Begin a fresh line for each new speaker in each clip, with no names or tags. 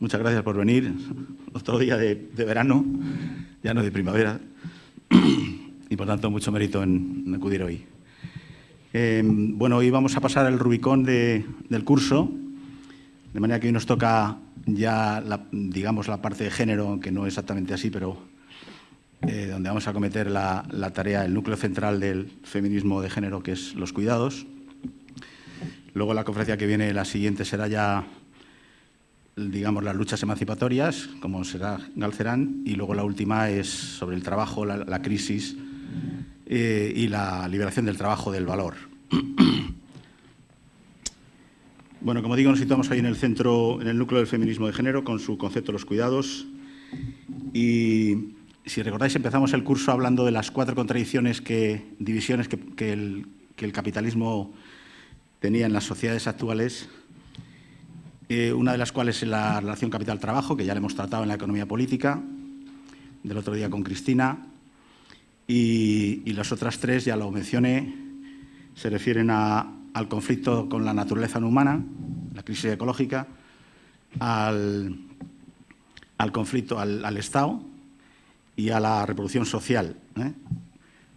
Muchas gracias por venir. Otro día de verano, ya no de primavera, y por tanto mucho mérito en acudir hoy. Bueno, hoy vamos a pasar el Rubicón del curso, de manera que hoy nos toca ya, digamos, la parte de género, aunque no exactamente así, pero donde vamos a acometer la tarea, el núcleo central del feminismo de género, que es los cuidados. Luego la conferencia que viene, la siguiente, será ya, digamos, las luchas emancipatorias, como será Galcerán, y luego la última es sobre el trabajo, la crisis y la liberación del trabajo del valor. Bueno, como digo, nos situamos ahí en el centro, en el núcleo del feminismo de género, con su concepto de los cuidados. Y si recordáis, empezamos el curso hablando de las 4 divisiones que el capitalismo tenía en las sociedades actuales. Una de las cuales es la relación capital-trabajo, que ya le hemos tratado en la economía política, del otro día con Cristina, y las otras 3, ya lo mencioné, se refieren al conflicto con la naturaleza no humana, la crisis ecológica, al conflicto, al Estado y a la reproducción social,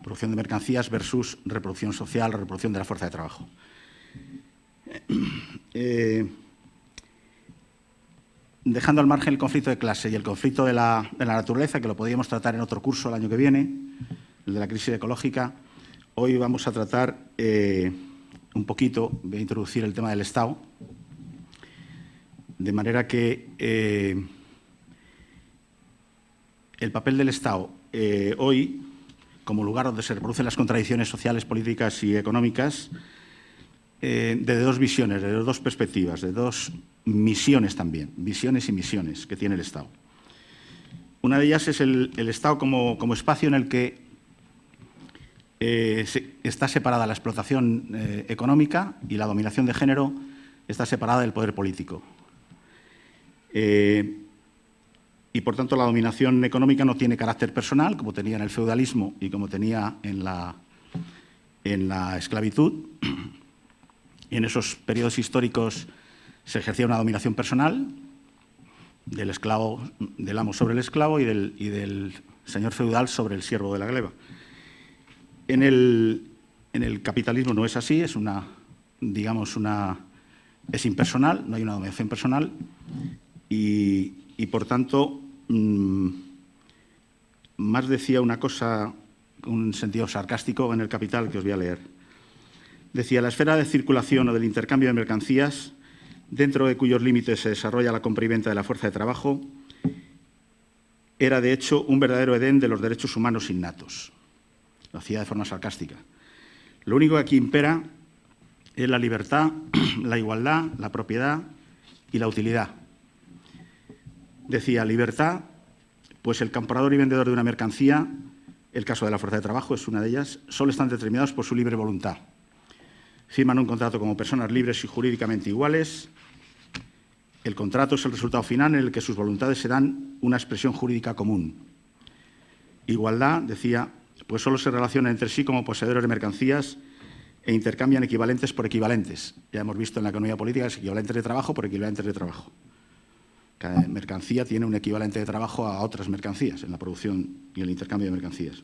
producción de mercancías versus reproducción social, reproducción de la fuerza de trabajo. Dejando al margen el conflicto de clase y el conflicto de la naturaleza, que lo podríamos tratar en otro curso el año que viene, el de la crisis ecológica, hoy vamos a tratar un poquito, voy a introducir el tema del Estado, de manera que el papel del Estado hoy, como lugar donde se reproducen las contradicciones sociales, políticas y económicas, de 2 visiones, de 2 perspectivas, de 2 misiones también, visiones y misiones que tiene el Estado. Una de ellas es el Estado como espacio en el que está separada la explotación económica y la dominación de género está separada del poder político. Y, por tanto, la dominación económica no tiene carácter personal, como tenía en el feudalismo y como tenía en la esclavitud. Y en esos periodos históricos se ejercía una dominación personal del amo sobre el esclavo y del señor feudal sobre el siervo de la gleba. En el capitalismo no es así, es es impersonal, no hay una dominación personal y por tanto, más decía una cosa con un sentido sarcástico en El Capital que os voy a leer. Decía, la esfera de circulación o del intercambio de mercancías, dentro de cuyos límites se desarrolla la compra y venta de la fuerza de trabajo, era de hecho un verdadero Edén de los derechos humanos innatos. Lo hacía de forma sarcástica. Lo único que aquí impera es la libertad, la igualdad, la propiedad y la utilidad. Decía, libertad, pues el comprador y vendedor de una mercancía, el caso de la fuerza de trabajo es una de ellas, solo están determinados por su libre voluntad. Firman un contrato como personas libres y jurídicamente iguales. El contrato es el resultado final en el que sus voluntades se dan una expresión jurídica común. Igualdad, decía, pues solo se relacionan entre sí como poseedores de mercancías e intercambian equivalentes por equivalentes. Ya hemos visto en la economía política es equivalentes de trabajo por equivalentes de trabajo. Cada mercancía tiene un equivalente de trabajo a otras mercancías en la producción y el intercambio de mercancías.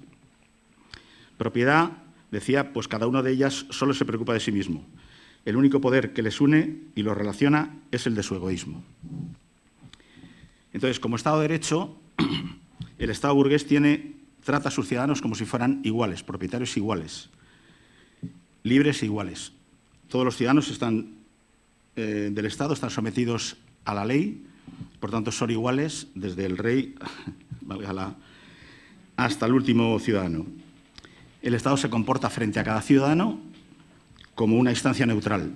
Propiedad, decía, pues cada una de ellas solo se preocupa de sí mismo. El único poder que les une y los relaciona es el de su egoísmo. Entonces, como Estado de Derecho, el Estado burgués trata a sus ciudadanos como si fueran iguales, propietarios iguales, libres e iguales. Todos los ciudadanos del Estado están sometidos a la ley, por tanto son iguales desde el rey hasta el último ciudadano. El Estado se comporta frente a cada ciudadano como una instancia neutral.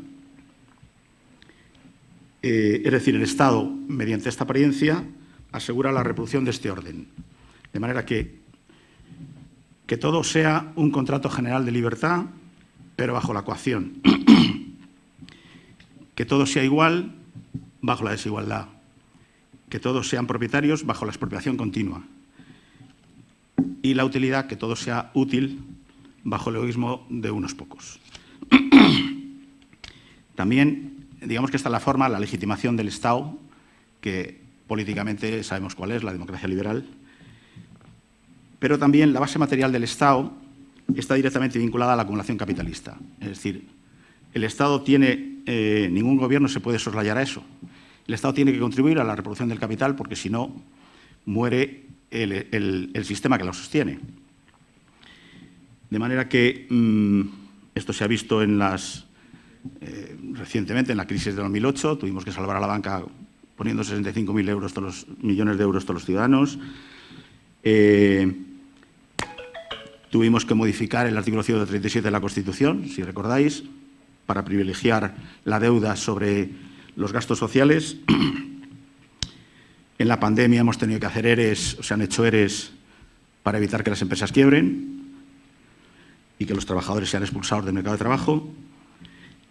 Es decir, el Estado, mediante esta apariencia, asegura la reproducción de este orden. De manera que todo sea un contrato general de libertad, pero bajo la coacción. Que todo sea igual bajo la desigualdad. Que todos sean propietarios bajo la expropiación continua. Y la utilidad, que todo sea útil bajo el egoísmo de unos pocos. También, digamos que esta es la legitimación del Estado que políticamente sabemos cuál es, la democracia liberal. Pero también la base material del Estado está directamente vinculada a la acumulación capitalista. Es decir, el Estado tiene, ningún gobierno se puede soslayar a eso. El Estado tiene que contribuir a la reproducción del capital porque si no muere el sistema que lo sostiene. De manera que esto se ha visto recientemente en la crisis de 2008, tuvimos que salvar a la banca poniendo 65.000 millones de euros todos los ciudadanos. Tuvimos que modificar el artículo 137 de la Constitución, si recordáis, para privilegiar la deuda sobre los gastos sociales. En la pandemia hemos tenido que hacer ERES, o se han hecho ERES para evitar que las empresas quiebren y que los trabajadores sean expulsados del mercado de trabajo.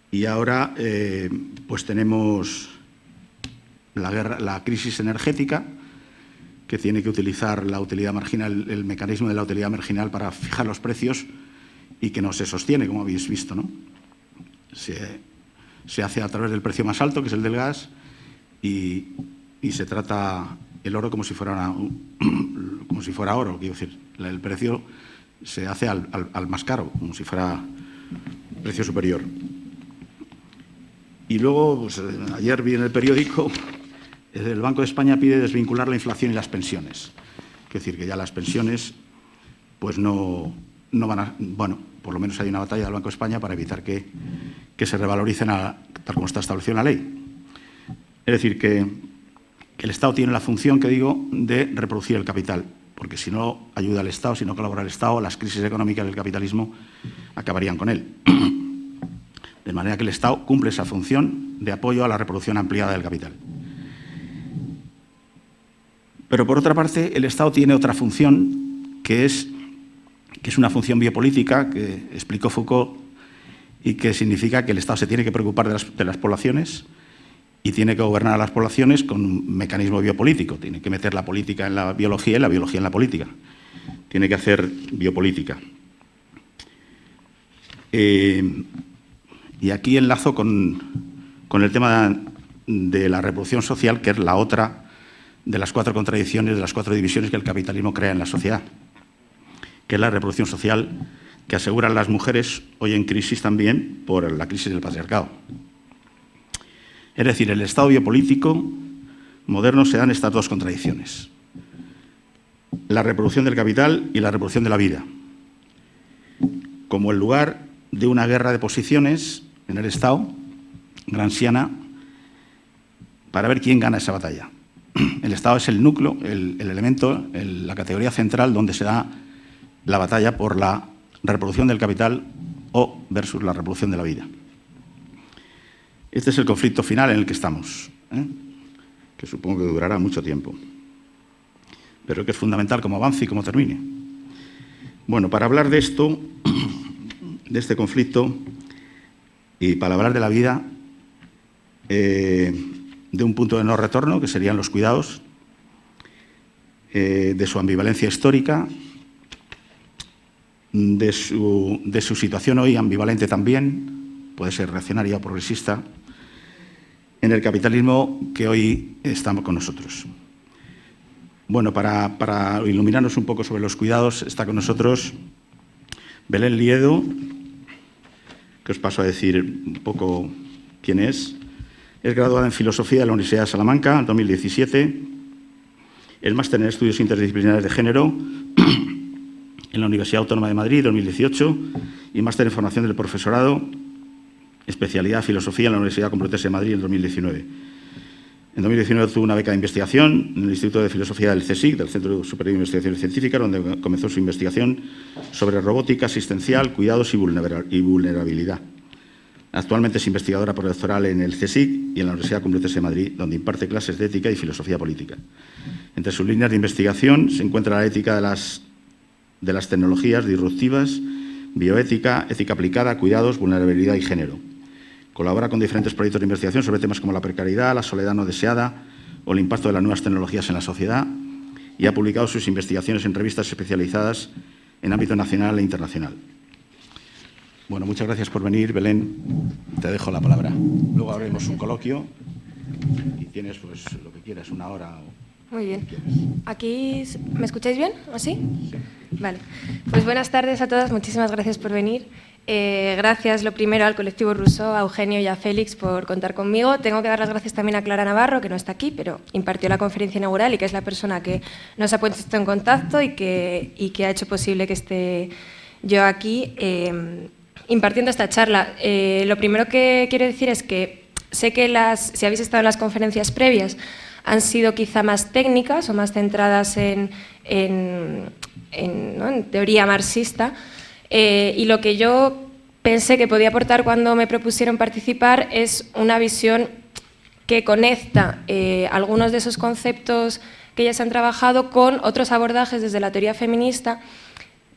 Y ahora pues tenemos la crisis energética, que tiene que utilizar la utilidad marginal, el mecanismo de la utilidad marginal para fijar los precios y que no se sostiene, como habéis visto, ¿no? Se hace a través del precio más alto, que es el del gas, y se trata el oro como si fuera oro. Quiero decir, el precio se hace al más caro, como si fuera precio superior. Y luego, pues, ayer vi en el periódico, el Banco de España pide desvincular la inflación y las pensiones. Es decir, que ya las pensiones pues no van a... Bueno, por lo menos hay una batalla del Banco de España para evitar que se revaloricen tal como está establecido en la ley. Es decir, que el Estado tiene la función, que digo, de reproducir el capital, porque si no ayuda al Estado, si no colabora el Estado, las crisis económicas del capitalismo acabarían con él. De manera que el Estado cumple esa función de apoyo a la reproducción ampliada del capital. Pero, por otra parte, el Estado tiene otra función, que es una función biopolítica, que explicó Foucault, y que significa que el Estado se tiene que preocupar de las poblaciones y tiene que gobernar a las poblaciones con un mecanismo biopolítico. Tiene que meter la política en la biología y la biología en la política. Tiene que hacer biopolítica. Y aquí enlazo con el tema de la reproducción social, que es la otra de las 4 contradicciones, de las 4 divisiones que el capitalismo crea en la sociedad, que es la reproducción social que aseguran las mujeres, hoy en crisis también por la crisis del patriarcado. Es decir, en el Estado biopolítico moderno se dan estas 2 contradicciones: la reproducción del capital y la reproducción de la vida, como el lugar de una guerra de posiciones en el Estado gramsciana para ver quién gana esa batalla. El Estado es el núcleo, el elemento, la categoría central donde se da la batalla por la reproducción del capital o versus la reproducción de la vida. Este es el conflicto final en el que estamos, que supongo que durará mucho tiempo, pero que es fundamental cómo avance y cómo termine. Bueno, para hablar de esto, de este conflicto, y para hablar de la vida, de un punto de no retorno, que serían los cuidados, de su ambivalencia histórica, de su situación hoy ambivalente también, puede ser reaccionaria o progresista, en el capitalismo que hoy está con nosotros. Bueno, para iluminarnos un poco sobre los cuidados, está con nosotros Belén Liedo, que os paso a decir un poco quién es. Es graduada en Filosofía de la Universidad de Salamanca en 2017, el máster en Estudios Interdisciplinares de Género en la Universidad Autónoma de Madrid en 2018 y máster en Formación del Profesorado, especialidad Filosofía en la Universidad Complutense de Madrid en 2019. En 2019 tuvo una beca de investigación en el Instituto de Filosofía del CSIC, del Centro Superior de Investigaciones Científicas, donde comenzó su investigación sobre robótica asistencial, cuidados y vulnerabilidad. Actualmente es investigadora postdoctoral en el CSIC y en la Universidad Complutense de Madrid, donde imparte clases de ética y filosofía política. Entre sus líneas de investigación se encuentra la ética de las tecnologías disruptivas, bioética, ética aplicada, cuidados, vulnerabilidad y género. Colabora con diferentes proyectos de investigación sobre temas como la precariedad, la soledad no deseada o el impacto de las nuevas tecnologías en la sociedad y ha publicado sus investigaciones en revistas especializadas en ámbito nacional e internacional. Bueno, muchas gracias por venir, Belén. Te dejo la palabra. Luego haremos un coloquio y tienes pues lo que quieras, 1 hora.
Muy bien. Aquí, ¿me escucháis bien? ¿O sí? Sí. Vale. Pues buenas tardes a todas, muchísimas gracias por venir. Gracias, lo primero, al colectivo Rousseau, a Eugenio y a Félix por contar conmigo. Tengo que dar las gracias también a Clara Navarro, que no está aquí, pero impartió la conferencia inaugural y que es la persona que nos ha puesto en contacto y que ha hecho posible que esté yo aquí impartiendo esta charla. Lo primero que quiero decir es que sé que si habéis estado en las conferencias previas, han sido quizá más técnicas o más centradas en teoría marxista. Y lo que yo pensé que podía aportar cuando me propusieron participar es una visión que conecta algunos de esos conceptos que ya se han trabajado con otros abordajes desde la teoría feminista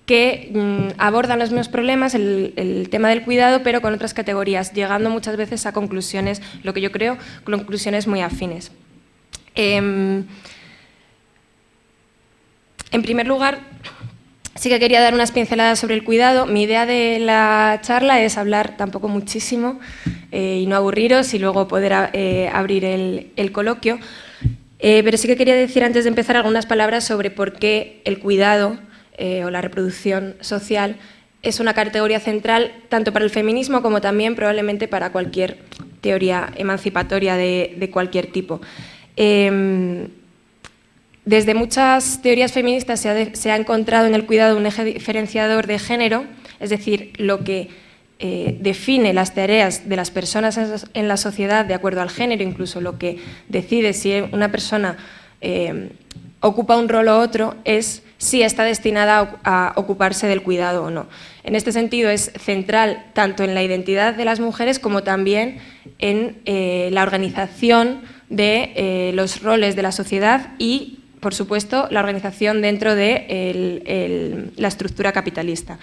que abordan los mismos problemas, el tema del cuidado, pero con otras categorías, llegando muchas veces a conclusiones, lo que yo creo, conclusiones muy afines. En primer lugar, sí que quería dar unas pinceladas sobre el cuidado. Mi idea de la charla es hablar tampoco muchísimo y no aburriros y luego poder abrir el coloquio. Pero sí que quería decir antes de empezar algunas palabras sobre por qué el cuidado o la reproducción social es una categoría central tanto para el feminismo como también probablemente para cualquier teoría emancipatoria de cualquier tipo. Desde muchas teorías feministas se ha encontrado en el cuidado un eje diferenciador de género, es decir, lo que define las tareas de las personas en la sociedad de acuerdo al género, incluso lo que decide si una persona ocupa un rol u otro es si está destinada a ocuparse del cuidado o no. En este sentido es central tanto en la identidad de las mujeres como también en la organización de los roles de la sociedad y, por supuesto, la organización dentro de la estructura capitalista.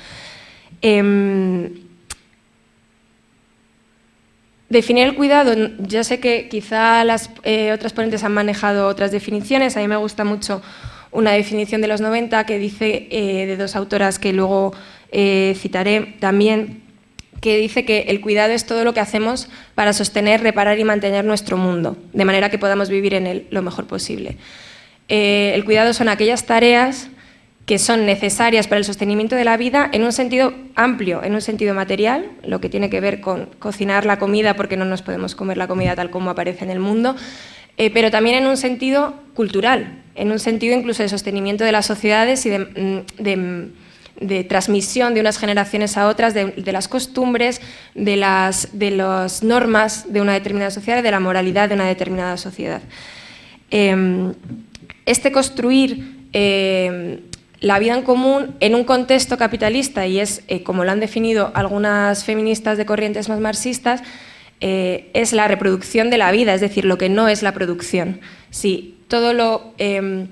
Definir el cuidado, yo sé que quizá las otras ponentes han manejado otras definiciones, a mí me gusta mucho una definición de los 90 que dice, de dos autoras que luego citaré también, que dice que el cuidado es todo lo que hacemos para sostener, reparar y mantener nuestro mundo, de manera que podamos vivir en él lo mejor posible. El cuidado son aquellas tareas que son necesarias para el sostenimiento de la vida en un sentido amplio, en un sentido material, lo que tiene que ver con cocinar la comida porque no nos podemos comer la comida tal como aparece en el mundo, pero también en un sentido cultural, en un sentido incluso de sostenimiento de las sociedades y de transmisión de unas generaciones a otras, de las costumbres, de las normas de una determinada sociedad, de la moralidad de una determinada sociedad. Este construir la vida en común en un contexto capitalista, y es, como lo han definido algunas feministas de corrientes más marxistas, es la reproducción de la vida, es decir, lo que no es la producción. Si en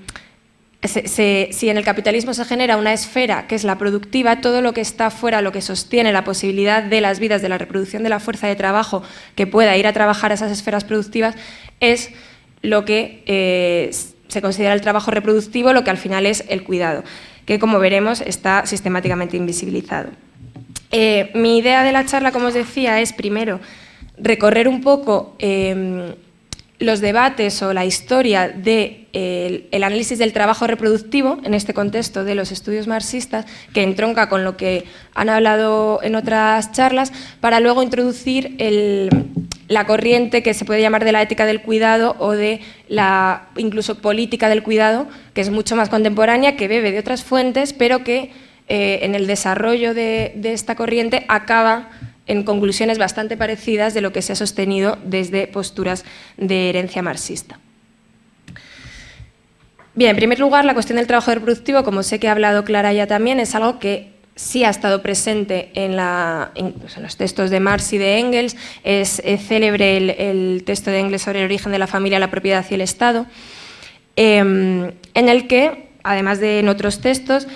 el capitalismo se genera una esfera que es la productiva, todo lo que está fuera, lo que sostiene la posibilidad de las vidas, de la reproducción de la fuerza de trabajo que pueda ir a trabajar a esas esferas productivas, es lo que se considera el trabajo reproductivo, lo que al final es el cuidado, que como veremos está sistemáticamente invisibilizado. Mi idea de la charla, como os decía, es primero recorrer un poco los debates o la historia del análisis del trabajo reproductivo en este contexto de los estudios marxistas, que entronca con lo que han hablado en otras charlas, para luego introducir la corriente que se puede llamar de la ética del cuidado o de la incluso política del cuidado, que es mucho más contemporánea, que bebe de otras fuentes, pero que en el desarrollo de esta corriente acaba en conclusiones bastante parecidas de lo que se ha sostenido desde posturas de herencia marxista. Bien, en primer lugar, la cuestión del trabajo reproductivo, como sé que ha hablado Clara ya también, es algo que sí ha estado presente incluso en los textos de Marx y de Engels. Es célebre el texto de Engels sobre el origen de la familia, la propiedad y el Estado, en el que, además de en otros textos,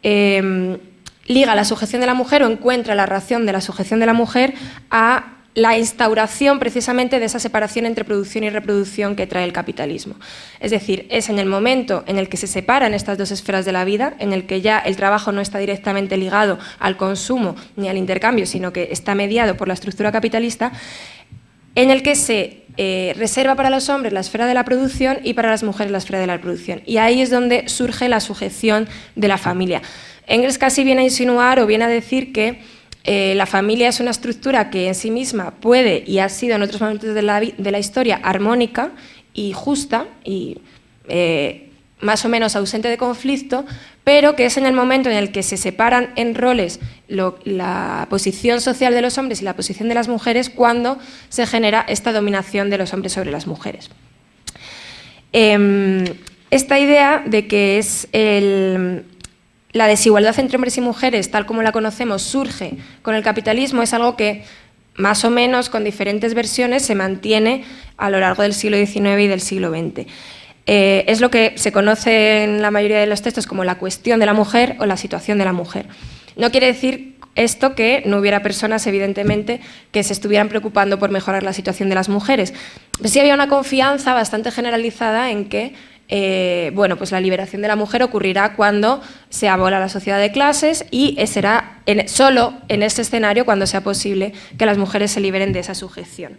liga la sujeción de la mujer o encuentra la razón de la sujeción de la mujer a la instauración precisamente de esa separación entre producción y reproducción que trae el capitalismo. Es decir, es en el momento en el que se separan estas dos esferas de la vida, en el que ya el trabajo no está directamente ligado al consumo ni al intercambio, sino que está mediado por la estructura capitalista, en el que se reserva para los hombres la esfera de la producción y para las mujeres la esfera de la reproducción. Y ahí es donde surge la sujeción de la familia. Engels casi viene a insinuar o viene a decir que la familia es una estructura que en sí misma puede y ha sido en otros momentos de la historia armónica y justa y más o menos ausente de conflicto, pero que es en el momento en el que se separan en roles la posición social de los hombres y la posición de las mujeres cuando se genera esta dominación de los hombres sobre las mujeres. Esta idea de que es la desigualdad entre hombres y mujeres, tal como la conocemos, surge con el capitalismo, es algo que más o menos con diferentes versiones se mantiene a lo largo del siglo XIX y del siglo XX. Es lo que se conoce en la mayoría de los textos como la cuestión de la mujer o la situación de la mujer. No quiere decir esto que no hubiera personas, evidentemente, que se estuvieran preocupando por mejorar la situación de las mujeres. Pero sí había una confianza bastante generalizada en que bueno, pues la liberación de la mujer ocurrirá cuando se abola la sociedad de clases y será solo en ese escenario cuando sea posible que las mujeres se liberen de esa sujeción.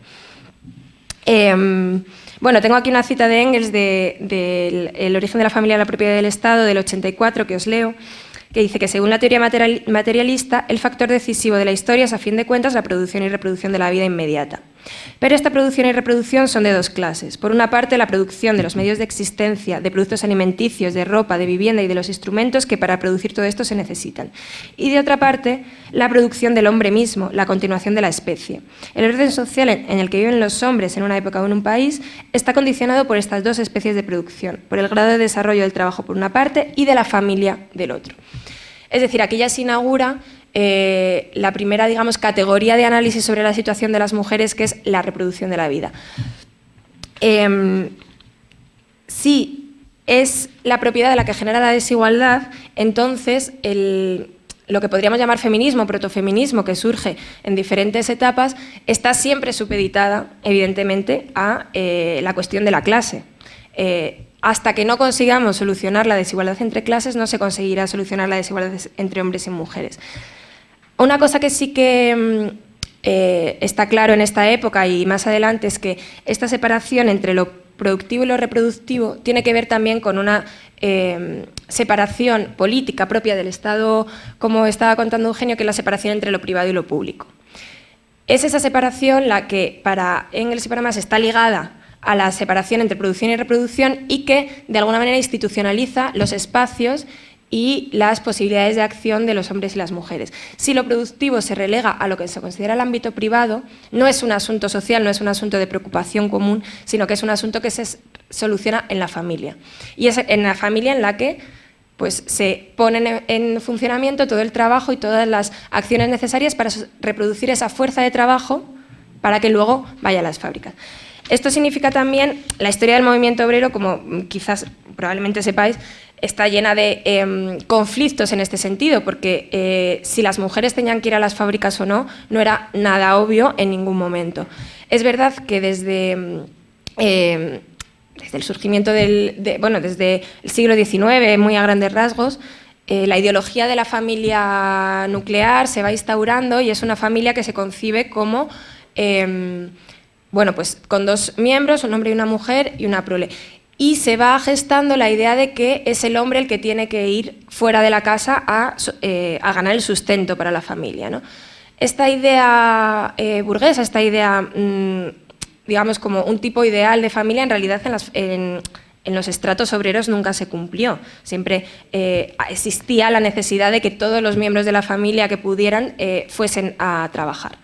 Bueno, tengo aquí una cita de Engels del origen de la familia y la propiedad del Estado del 84 que os leo, que dice que según la teoría materialista, el factor decisivo de la historia es a fin de cuentas la producción y reproducción de la vida inmediata. Pero esta producción y reproducción son de dos clases. Por una parte, la producción de los medios de existencia, de productos alimenticios, de ropa, de vivienda y de los instrumentos que para producir todo esto se necesitan. Y de otra parte, la producción del hombre mismo, la continuación de la especie. El orden social en el que viven los hombres en una época o en un país está condicionado por estas dos especies de producción, por el grado de desarrollo del trabajo por una parte y de la familia del otro. Es decir, aquí ya se inaugura la primera, digamos, categoría de análisis sobre la situación de las mujeres, que es la reproducción de la vida. Si es la propiedad de la que genera la desigualdad, entonces lo que podríamos llamar feminismo, protofeminismo, que surge en diferentes etapas, está siempre supeditada, evidentemente, a la cuestión de la clase. Hasta que no consigamos solucionar la desigualdad entre clases, no se conseguirá solucionar la desigualdad entre hombres y mujeres. Una cosa que sí que está claro en esta época y más adelante es que esta separación entre lo productivo y lo reproductivo tiene que ver también con una separación política propia del Estado, como estaba contando Eugenio, que es la separación entre lo privado y lo público. Es esa separación la que para Engels y para Marx está ligada a la separación entre producción y reproducción y que de alguna manera institucionaliza los espacios y las posibilidades de acción de los hombres y las mujeres. Si lo productivo se relega a lo que se considera el ámbito privado, no es un asunto social, no es un asunto de preocupación común, sino que es un asunto que se soluciona en la familia. Y es en la familia en la que pues, se ponen en funcionamiento todo el trabajo y todas las acciones necesarias para reproducir esa fuerza de trabajo para que luego vaya a las fábricas. Esto significa también, la historia del movimiento obrero, como quizás probablemente sepáis, está llena de conflictos en este sentido, porque si las mujeres tenían que ir a las fábricas o no, no era nada obvio en ningún momento. Es verdad que desde el surgimiento desde el siglo XIX, muy a grandes rasgos, la ideología de la familia nuclear se va instaurando y es una familia que se concibe como bueno, pues con dos miembros, un hombre y una mujer y una prole. Y se va gestando la idea de que es el hombre el que tiene que ir fuera de la casa a ganar el sustento para la familia, ¿no? Esta idea burguesa, esta idea, digamos, como un tipo ideal de familia, en realidad en los estratos obreros nunca se cumplió. Siempre existía la necesidad de que todos los miembros de la familia que pudieran fuesen a trabajar.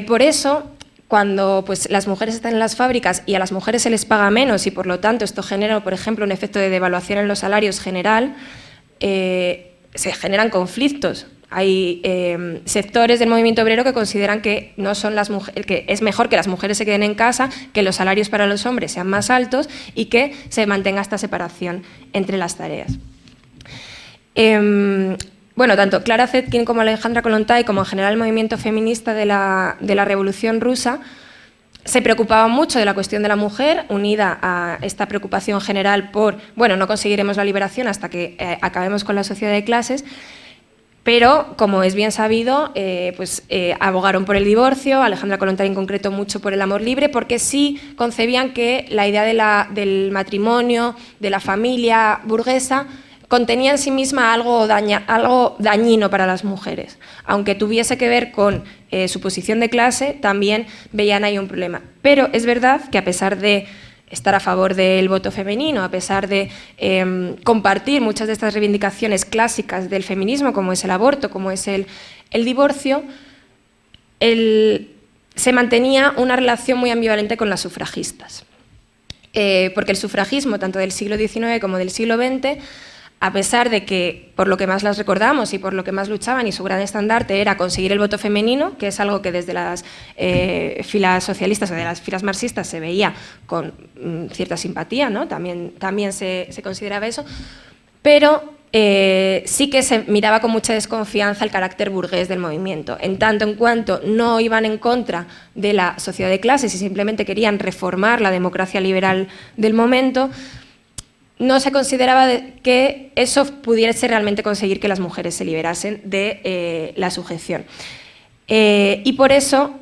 Por eso, cuando pues, las mujeres están en las fábricas y a las mujeres se les paga menos y por lo tanto esto genera, por ejemplo, un efecto de devaluación en los salarios general, se generan conflictos. Hay sectores del movimiento obrero que consideran que, no son que es mejor que las mujeres se queden en casa, que los salarios para los hombres sean más altos y que se mantenga esta separación entre las tareas. Bueno, tanto Clara Zetkin como Alejandra Kollontai, como en general el movimiento feminista de la Revolución Rusa, se preocupaban mucho de la cuestión de la mujer, unida a esta preocupación general por, bueno, no conseguiremos la liberación hasta que acabemos con la sociedad de clases, Pero, como es bien sabido, abogaron por el divorcio, Alejandra Kollontai en concreto mucho por el amor libre, porque sí concebían que la idea del matrimonio, de la familia burguesa, contenía en sí misma algo dañino para las mujeres. Aunque tuviese que ver con su posición de clase, también veían ahí un problema. Pero es verdad que a pesar de estar a favor del voto femenino, a pesar de compartir muchas de estas reivindicaciones clásicas del feminismo, como es el aborto, como es el divorcio, se mantenía una relación muy ambivalente con las sufragistas. Porque el sufragismo, tanto del siglo XIX como del siglo XX, a pesar de que, por lo que más las recordamos y por lo que más luchaban, y su gran estandarte era conseguir el voto femenino, que es algo que desde las filas socialistas o de las filas marxistas se veía con cierta simpatía, ¿no? También se consideraba eso, pero sí que se miraba con mucha desconfianza el carácter burgués del movimiento, en tanto en cuanto no iban en contra de la sociedad de clases y simplemente querían reformar la democracia liberal del momento. No se consideraba que eso pudiese realmente conseguir que las mujeres se liberasen de la sujeción. Y por eso,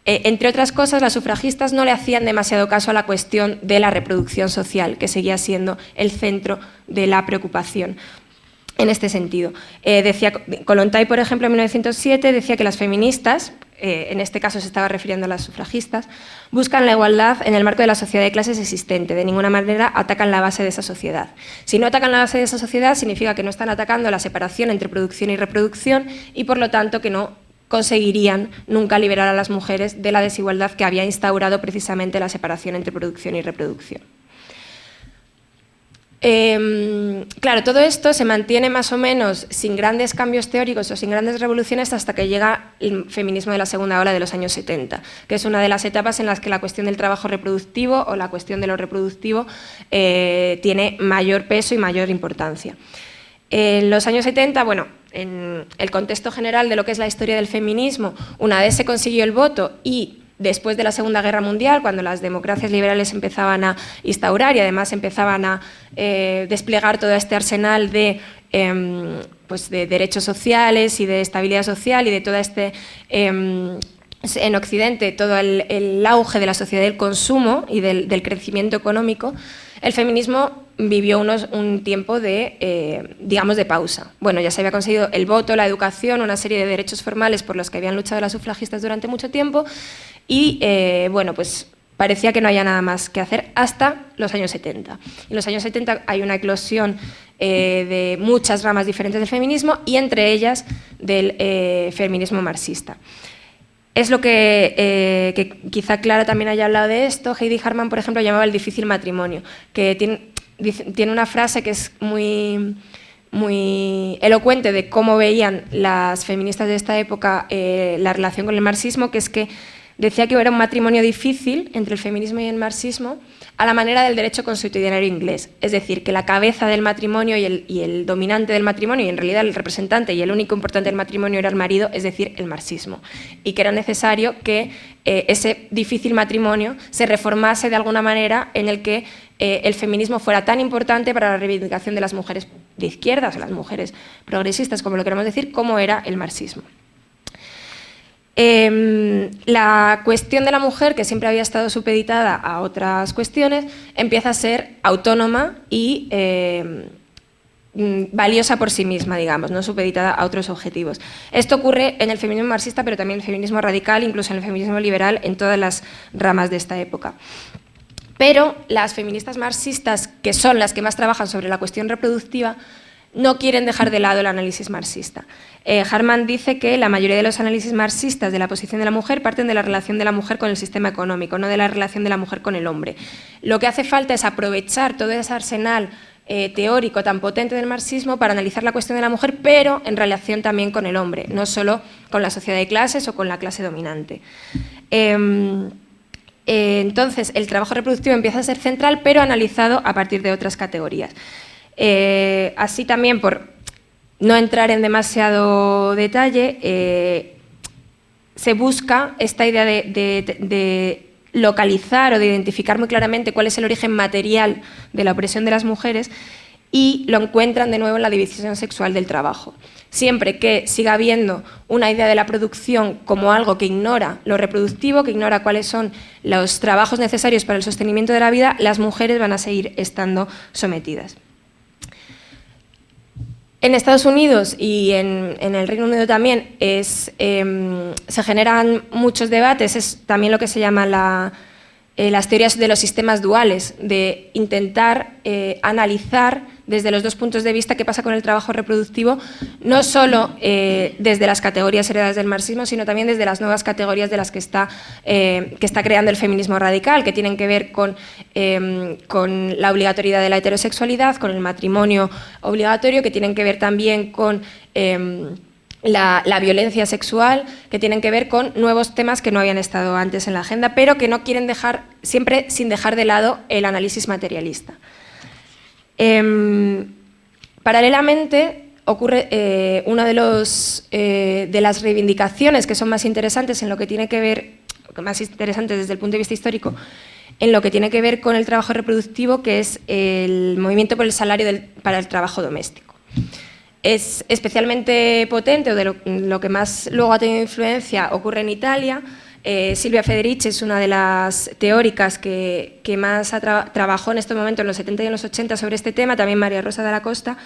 entre otras cosas, las sufragistas no le hacían demasiado caso a la cuestión de la reproducción social, que seguía siendo el centro de la preocupación. En este sentido, decía Kollontai, por ejemplo, en 1907, decía que las feministas, en este caso se estaba refiriendo a las sufragistas, buscan la igualdad en el marco de la sociedad de clases existente, de ninguna manera atacan la base de esa sociedad. Si no atacan la base de esa sociedad, significa que no están atacando la separación entre producción y reproducción y, por lo tanto, que no conseguirían nunca liberar a las mujeres de la desigualdad que había instaurado precisamente la separación entre producción y reproducción. Claro, todo esto se mantiene más o menos sin grandes cambios teóricos o sin grandes revoluciones hasta que llega el feminismo de la segunda ola de los años 70, que es una de las etapas en las que la cuestión del trabajo reproductivo o la cuestión de lo reproductivo tiene mayor peso y mayor importancia. En los años 70, bueno, en el contexto general de lo que es la historia del feminismo, una vez se consiguió el voto y después de la Segunda Guerra Mundial, cuando las democracias liberales empezaban a instaurar y además empezaban a desplegar todo este arsenal de derechos sociales y de estabilidad social y de todo en Occidente, todo el auge de la sociedad del consumo y del crecimiento económico, el feminismo vivió un tiempo digamos, de pausa. Bueno, ya se había conseguido el voto, la educación, una serie de derechos formales por los que habían luchado las sufragistas durante mucho tiempo y, bueno, pues parecía que no había nada más que hacer hasta los años 70. En los años 70 hay una eclosión de muchas ramas diferentes del feminismo y entre ellas del feminismo marxista. Es lo que quizá Clara también haya hablado de esto. Heidi Harman, por ejemplo, llamaba el difícil matrimonio, que tiene una frase que es muy elocuente de cómo veían las feministas de esta época la relación con el marxismo, que es que decía que era un matrimonio difícil entre el feminismo y el marxismo a la manera del derecho consuetudinario inglés. Es decir, que la cabeza del matrimonio y el dominante del matrimonio, y en realidad el representante y el único importante del matrimonio era el marido, es decir, el marxismo. Y que era necesario que ese difícil matrimonio se reformase de alguna manera en el que el feminismo fuera tan importante para la reivindicación de las mujeres de izquierdas, o las mujeres progresistas, como lo queremos decir, como era el marxismo. La cuestión de la mujer, que siempre había estado supeditada a otras cuestiones, empieza a ser autónoma y valiosa por sí misma, digamos, no supeditada a otros objetivos. Esto ocurre en el feminismo marxista, pero también en el feminismo radical, incluso en el feminismo liberal, en todas las ramas de esta época. Pero las feministas marxistas, que son las que más trabajan sobre la cuestión reproductiva, no quieren dejar de lado el análisis marxista. Harman dice que la mayoría de los análisis marxistas de la posición de la mujer parten de la relación de la mujer con el sistema económico, no de la relación de la mujer con el hombre. Lo que hace falta es aprovechar todo ese arsenal teórico tan potente del marxismo para analizar la cuestión de la mujer, pero en relación también con el hombre, no solo con la sociedad de clases o con la clase dominante. Entonces, el trabajo reproductivo empieza a ser central, pero analizado a partir de otras categorías. Así también, por no entrar en demasiado detalle, se busca esta idea de localizar o de identificar muy claramente cuál es el origen material de la opresión de las mujeres y lo encuentran de nuevo en la división sexual del trabajo. Siempre que siga habiendo una idea de la producción como algo que ignora lo reproductivo, que ignora cuáles son los trabajos necesarios para el sostenimiento de la vida, las mujeres van a seguir estando sometidas. En Estados Unidos y en el Reino Unido también se generan muchos debates, es también lo que se llama las teorías de los sistemas duales, de intentar analizar desde los dos puntos de vista qué pasa con el trabajo reproductivo, no solo desde las categorías heredadas del marxismo, sino también desde las nuevas categorías de las que está creando el feminismo radical, que tienen que ver con la obligatoriedad de la heterosexualidad, con el matrimonio obligatorio, que tienen que ver también con la violencia sexual, que tienen que ver con nuevos temas que no habían estado antes en la agenda, pero que no quieren dejar, siempre sin dejar de lado el análisis materialista. Paralelamente, ocurre una de las reivindicaciones que son más interesantes en lo que tiene que ver, más interesantes desde el punto de vista histórico, en lo que tiene que ver con el trabajo reproductivo, que es el movimiento por el salario para el trabajo doméstico. Es especialmente potente, o de lo que más luego ha tenido influencia, ocurre en Italia. Silvia Federici es una de las teóricas que más trabajó en estos momentos, en los 70 y en los 80, sobre este tema, también María Rosa de la Costa.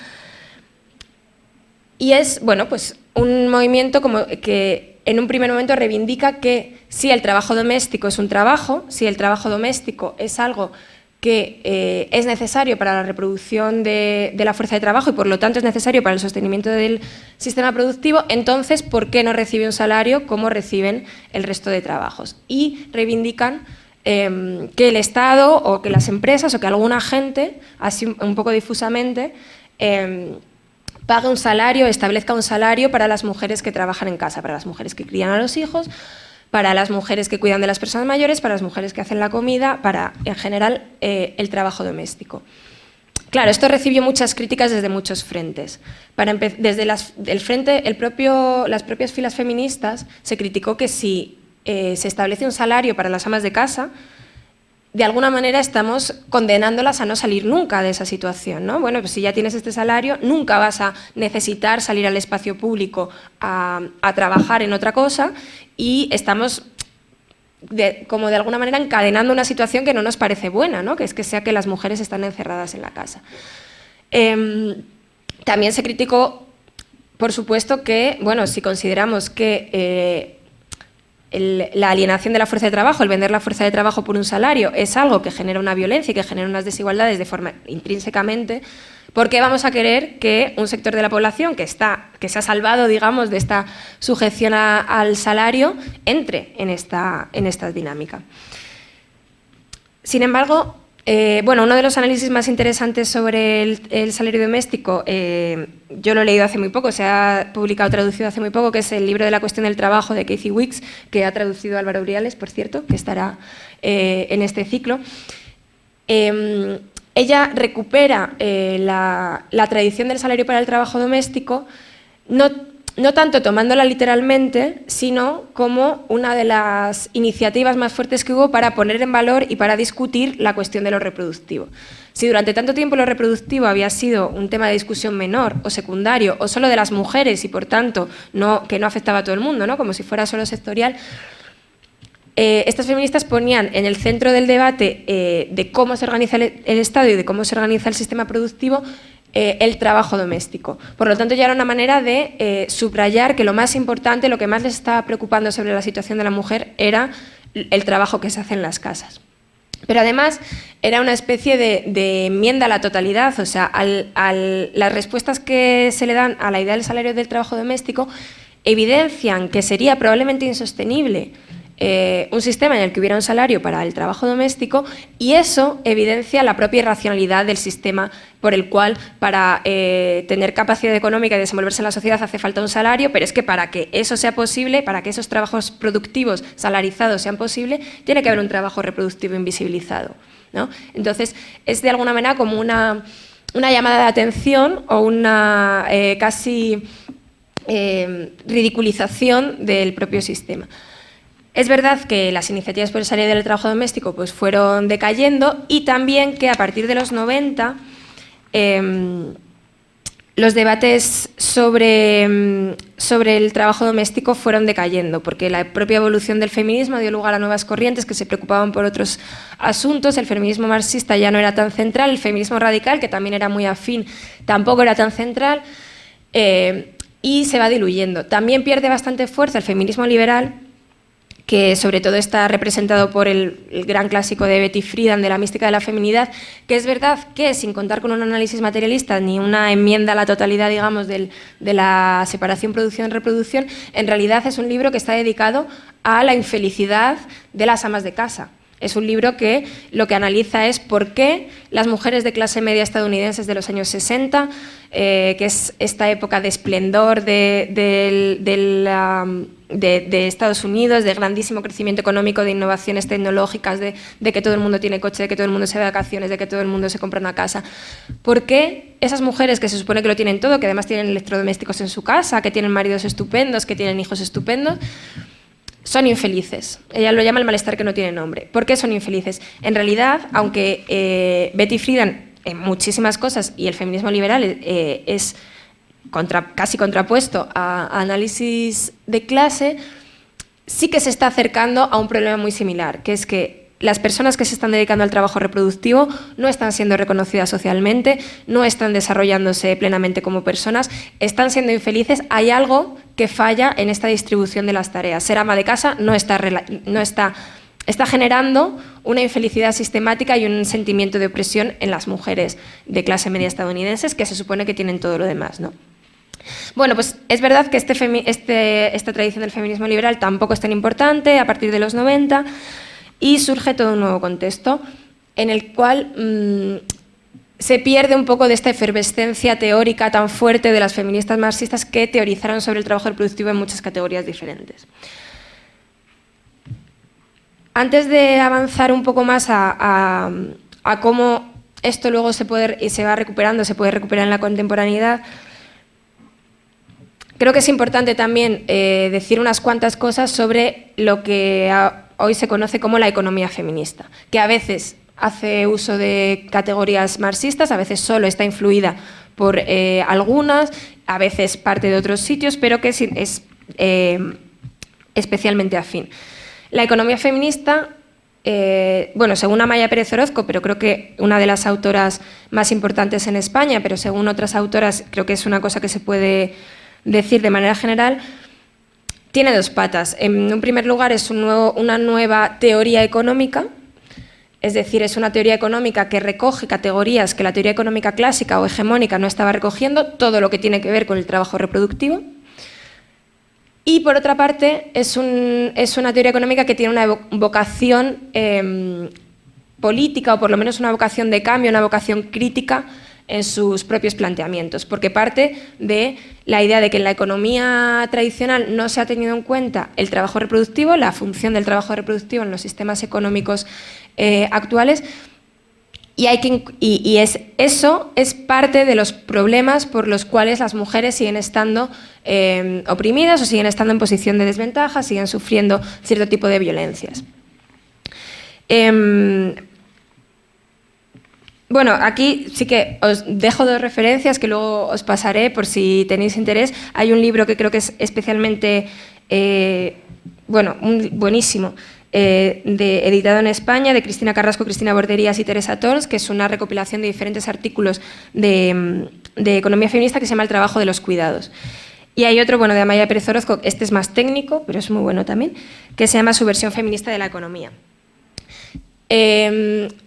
Y es, bueno, pues un movimiento como que en un primer momento reivindica que si el trabajo doméstico es un trabajo, si el trabajo doméstico es algo que es necesario para la reproducción de la fuerza de trabajo y por lo tanto es necesario para el sostenimiento del sistema productivo, entonces ¿por qué no recibe un salario como reciben el resto de trabajos? Y reivindican que el Estado o que las empresas o que alguna gente, así un poco difusamente, pague un salario, establezca un salario para las mujeres que trabajan en casa, para las mujeres que crían a los hijos, para las mujeres que cuidan de las personas mayores, para las mujeres que hacen la comida, para, en general, el trabajo doméstico. Claro, esto recibió muchas críticas desde muchos frentes. Desde las propias filas feministas se criticó que si se establece un salario para las amas de casa, de alguna manera estamos condenándolas a no salir nunca de esa situación, ¿no? Bueno, pues si ya tienes este salario, nunca vas a necesitar salir al espacio público a trabajar en otra cosa y estamos como de alguna manera encadenando una situación que no nos parece buena, ¿no? Que es que sea que las mujeres están encerradas en la casa. También se criticó, por supuesto, que, bueno, si consideramos que la alienación de la fuerza de trabajo, el vender la fuerza de trabajo por un salario, es algo que genera una violencia y que genera unas desigualdades de forma intrínsecamente, ¿por qué vamos a querer que un sector de la población que se ha salvado, digamos, de esta sujeción al salario entre en esta dinámica? Sin embargo, bueno, uno de los análisis más interesantes sobre el salario doméstico, yo lo he leído hace muy poco, se ha publicado, traducido hace muy poco, que es el libro de la cuestión del trabajo de Kathy Wicks, que ha traducido Álvaro Briales, por cierto, que estará en este ciclo. Ella recupera la tradición del salario para el trabajo doméstico, no tanto tomándola literalmente, sino como una de las iniciativas más fuertes que hubo para poner en valor y para discutir la cuestión de lo reproductivo. Si durante tanto tiempo lo reproductivo había sido un tema de discusión menor o secundario o solo de las mujeres y por tanto que no afectaba a todo el mundo, ¿no? Como si fuera solo sectorial, estas feministas ponían en el centro del debate de cómo se organiza el Estado y de cómo se organiza el sistema productivo el trabajo doméstico. Por lo tanto, ya era una manera de subrayar que lo más importante, lo que más les estaba preocupando sobre la situación de la mujer era el trabajo que se hace en las casas. Pero además era una especie de enmienda a la totalidad, o sea, las respuestas que se le dan a la idea del salario del trabajo doméstico evidencian que sería probablemente insostenible un sistema en el que hubiera un salario para el trabajo doméstico y eso evidencia la propia irracionalidad del sistema por el cual para tener capacidad económica y desenvolverse en la sociedad hace falta un salario, pero es que para que eso sea posible, para que esos trabajos productivos salarizados sean posibles, tiene que haber un trabajo reproductivo invisibilizado, ¿no? Entonces, es de alguna manera como una llamada de atención o una casi ridiculización del propio sistema. Es verdad que las iniciativas por el salario del trabajo doméstico pues fueron decayendo y también que a partir de los 90 los debates sobre el trabajo doméstico fueron decayendo, porque la propia evolución del feminismo dio lugar a nuevas corrientes que se preocupaban por otros asuntos. El feminismo marxista ya no era tan central, el feminismo radical, que también era muy afín, tampoco era tan central, y se va diluyendo. También pierde bastante fuerza el feminismo liberal, que sobre todo está representado por el gran clásico de Betty Friedan, de la mística de la feminidad, que es verdad que, sin contar con un análisis materialista ni una enmienda a la totalidad, digamos, de la separación producción-reproducción, en realidad es un libro que está dedicado a la infelicidad de las amas de casa. Es un libro que lo que analiza es por qué las mujeres de clase media estadounidenses de los años 60, que es esta época de esplendor de Estados Unidos, de grandísimo crecimiento económico, de innovaciones tecnológicas, de que todo el mundo tiene coche, de que todo el mundo se va de vacaciones, de que todo el mundo se compra una casa. ¿Por qué esas mujeres que se supone que lo tienen todo, que además tienen electrodomésticos en su casa, que tienen maridos estupendos, que tienen hijos estupendos, son infelices? Ella lo llama el malestar que no tiene nombre. ¿Por qué son infelices? En realidad, aunque Betty Friedan en muchísimas cosas, y el feminismo liberal es casi contrapuesto a análisis de clase, sí que se está acercando a un problema muy similar, que es que las personas que se están dedicando al trabajo reproductivo no están siendo reconocidas socialmente, no están desarrollándose plenamente como personas, están siendo infelices. Hay algo que falla en esta distribución de las tareas. Ser ama de casa está generando una infelicidad sistemática y un sentimiento de opresión en las mujeres de clase media estadounidenses, que se supone que tienen todo lo demás, ¿no? Bueno, pues es verdad que esta tradición del feminismo liberal tampoco es tan importante a partir de los 90, y surge todo un nuevo contexto en el cual se pierde un poco de esta efervescencia teórica tan fuerte de las feministas marxistas que teorizaron sobre el trabajo reproductivo en muchas categorías diferentes. Antes de avanzar un poco más a cómo esto luego se puede recuperar en la contemporaneidad, creo que es importante también decir unas cuantas cosas sobre lo que hoy se conoce como la economía feminista, que a veces hace uso de categorías marxistas, a veces solo está influida por algunas, a veces parte de otros sitios, pero que es especialmente afín. La economía feminista, bueno, según Amaya Pérez Orozco, pero creo que una de las autoras más importantes en España, pero según otras autoras creo que es una cosa que se puede decir de manera general, tiene dos patas. En un primer lugar, es una nueva teoría económica, es decir, es una teoría económica que recoge categorías que la teoría económica clásica o hegemónica no estaba recogiendo, todo lo que tiene que ver con el trabajo reproductivo. Y por otra parte, es una teoría económica que tiene una vocación política, o por lo menos una vocación de cambio, una vocación crítica en sus propios planteamientos, porque parte de la idea de que en la economía tradicional no se ha tenido en cuenta el trabajo reproductivo, la función del trabajo reproductivo en los sistemas económicos actuales, y eso es parte de los problemas por los cuales las mujeres siguen estando oprimidas o siguen estando en posición de desventaja, siguen sufriendo cierto tipo de violencias. Bueno, aquí sí que os dejo dos referencias que luego os pasaré por si tenéis interés. Hay un libro que creo que es especialmente, buenísimo, editado en España, de Cristina Carrasco, Cristina Borderías y Teresa Tons, que es una recopilación de diferentes artículos de economía feminista que se llama El trabajo de los cuidados. Y hay otro, bueno, de Amaya Pérez Orozco, este es más técnico, pero es muy bueno también, que se llama Subversión feminista de la economía.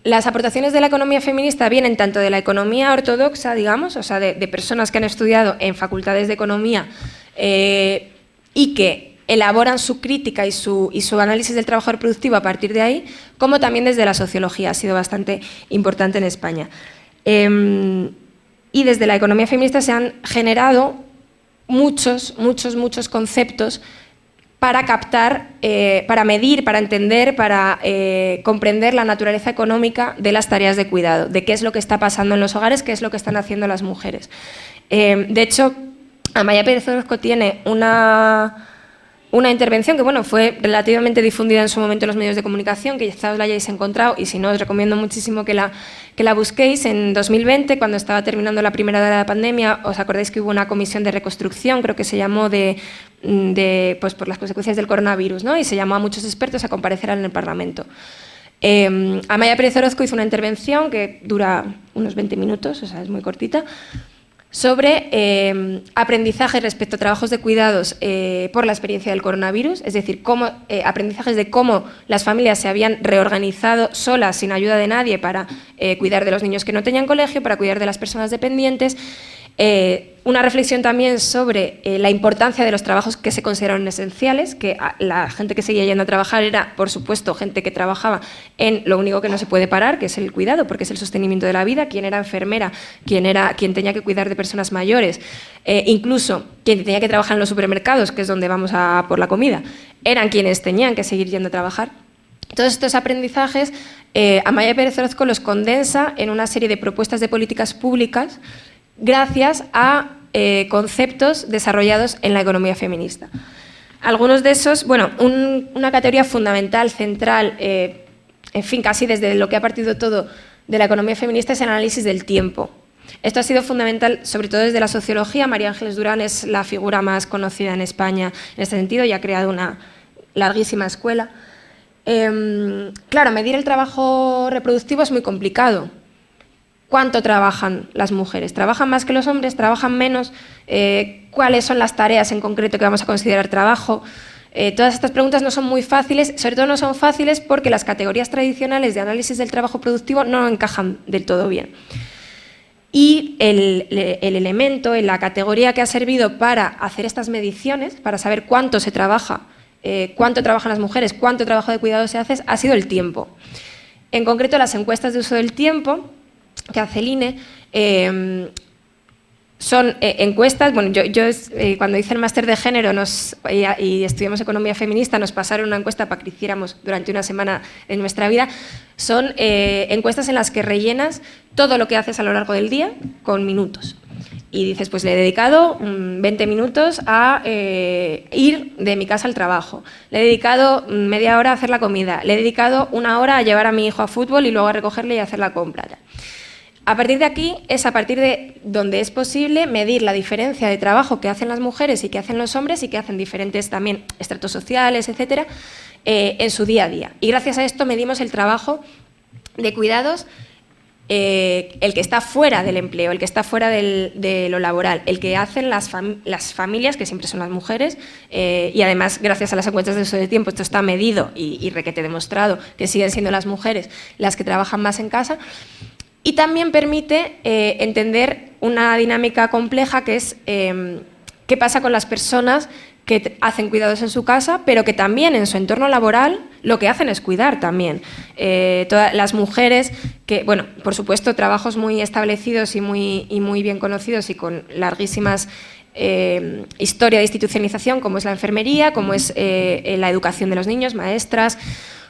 Las aportaciones de la economía feminista vienen tanto de la economía ortodoxa, digamos, o sea, de personas que han estudiado en facultades de economía y que elaboran su crítica y su análisis del trabajo reproductivo a partir de ahí, como también desde la sociología, ha sido bastante importante en España. Y desde la economía feminista se han generado muchos conceptos para captar, para medir, para entender, para comprender la naturaleza económica de las tareas de cuidado, de qué es lo que está pasando en los hogares, qué es lo que están haciendo las mujeres. De hecho, Amaya Pérez Orozco tiene una una intervención que bueno, fue relativamente difundida en su momento en los medios de comunicación, que quizás la hayáis encontrado, y si no, os recomiendo muchísimo que la busquéis. En 2020, cuando estaba terminando la primera de la pandemia, os acordáis que hubo una comisión de reconstrucción, creo que se llamó pues por las consecuencias del coronavirus, ¿no? Y se llamó a muchos expertos a comparecer en el Parlamento. Amaia Pérez Orozco hizo una intervención que dura unos 20 minutos, o sea, es muy cortita, sobre aprendizaje respecto a trabajos de cuidados por la experiencia del coronavirus, es decir, aprendizajes de cómo las familias se habían reorganizado solas, sin ayuda de nadie, para cuidar de los niños que no tenían colegio, para cuidar de las personas dependientes. Una reflexión también sobre la importancia de los trabajos que se consideraron esenciales, que la gente que seguía yendo a trabajar era, por supuesto, gente que trabajaba en lo único que no se puede parar, que es el cuidado, porque es el sostenimiento de la vida, quien era enfermera, quien tenía que cuidar de personas mayores, incluso quien tenía que trabajar en los supermercados, que es donde vamos a por la comida, eran quienes tenían que seguir yendo a trabajar. Todos estos aprendizajes, Amaia Pérez Orozco los condensa en una serie de propuestas de políticas públicas gracias a conceptos desarrollados en la economía feminista. Algunos de esos, bueno, una categoría fundamental, central, en fin, casi desde lo que ha partido todo de la economía feminista es el análisis del tiempo. Esto ha sido fundamental, sobre todo desde la sociología. María Ángeles Durán es la figura más conocida en España en este sentido y ha creado una larguísima escuela. Claro, medir el trabajo reproductivo es muy complicado. ¿Cuánto trabajan las mujeres? ¿Trabajan más que los hombres? ¿Trabajan menos? ¿Cuáles son las tareas en concreto que vamos a considerar trabajo? Todas estas preguntas no son muy fáciles, sobre todo no son fáciles porque las categorías tradicionales de análisis del trabajo productivo no encajan del todo bien. Y el elemento, la categoría que ha servido para hacer estas mediciones, para saber cuánto se trabaja, cuánto trabajan las mujeres, cuánto trabajo de cuidado se hace, ha sido el tiempo. En concreto, las encuestas de uso del tiempo que hace el INE, son encuestas. Bueno, yo cuando hice el máster de género y estudiamos economía feminista, nos pasaron una encuesta para que hiciéramos durante una semana en nuestra vida. Son encuestas en las que rellenas todo lo que haces a lo largo del día con minutos. Y dices, pues le he dedicado 20 minutos a ir de mi casa al trabajo, le he dedicado media hora a hacer la comida, le he dedicado una hora a llevar a mi hijo a fútbol y luego a recogerle y a hacer la compra. A partir de aquí es a partir de donde es posible medir la diferencia de trabajo que hacen las mujeres y que hacen los hombres y que hacen diferentes también estratos sociales, etcétera, en su día a día. Y gracias a esto medimos el trabajo de cuidados, el que está fuera del empleo, el que está fuera de lo laboral, el que hacen las familias, que siempre son las mujeres, y además gracias a las encuestas de uso de tiempo esto está medido y requete demostrado que siguen siendo las mujeres las que trabajan más en casa. Y también permite entender una dinámica compleja que es qué pasa con las personas que hacen cuidados en su casa, pero que también en su entorno laboral lo que hacen es cuidar también. Todas las mujeres que, bueno, por supuesto, trabajos muy establecidos y muy bien conocidos y con larguísimas historia de institucionalización, como es la enfermería, como es la educación de los niños, maestras,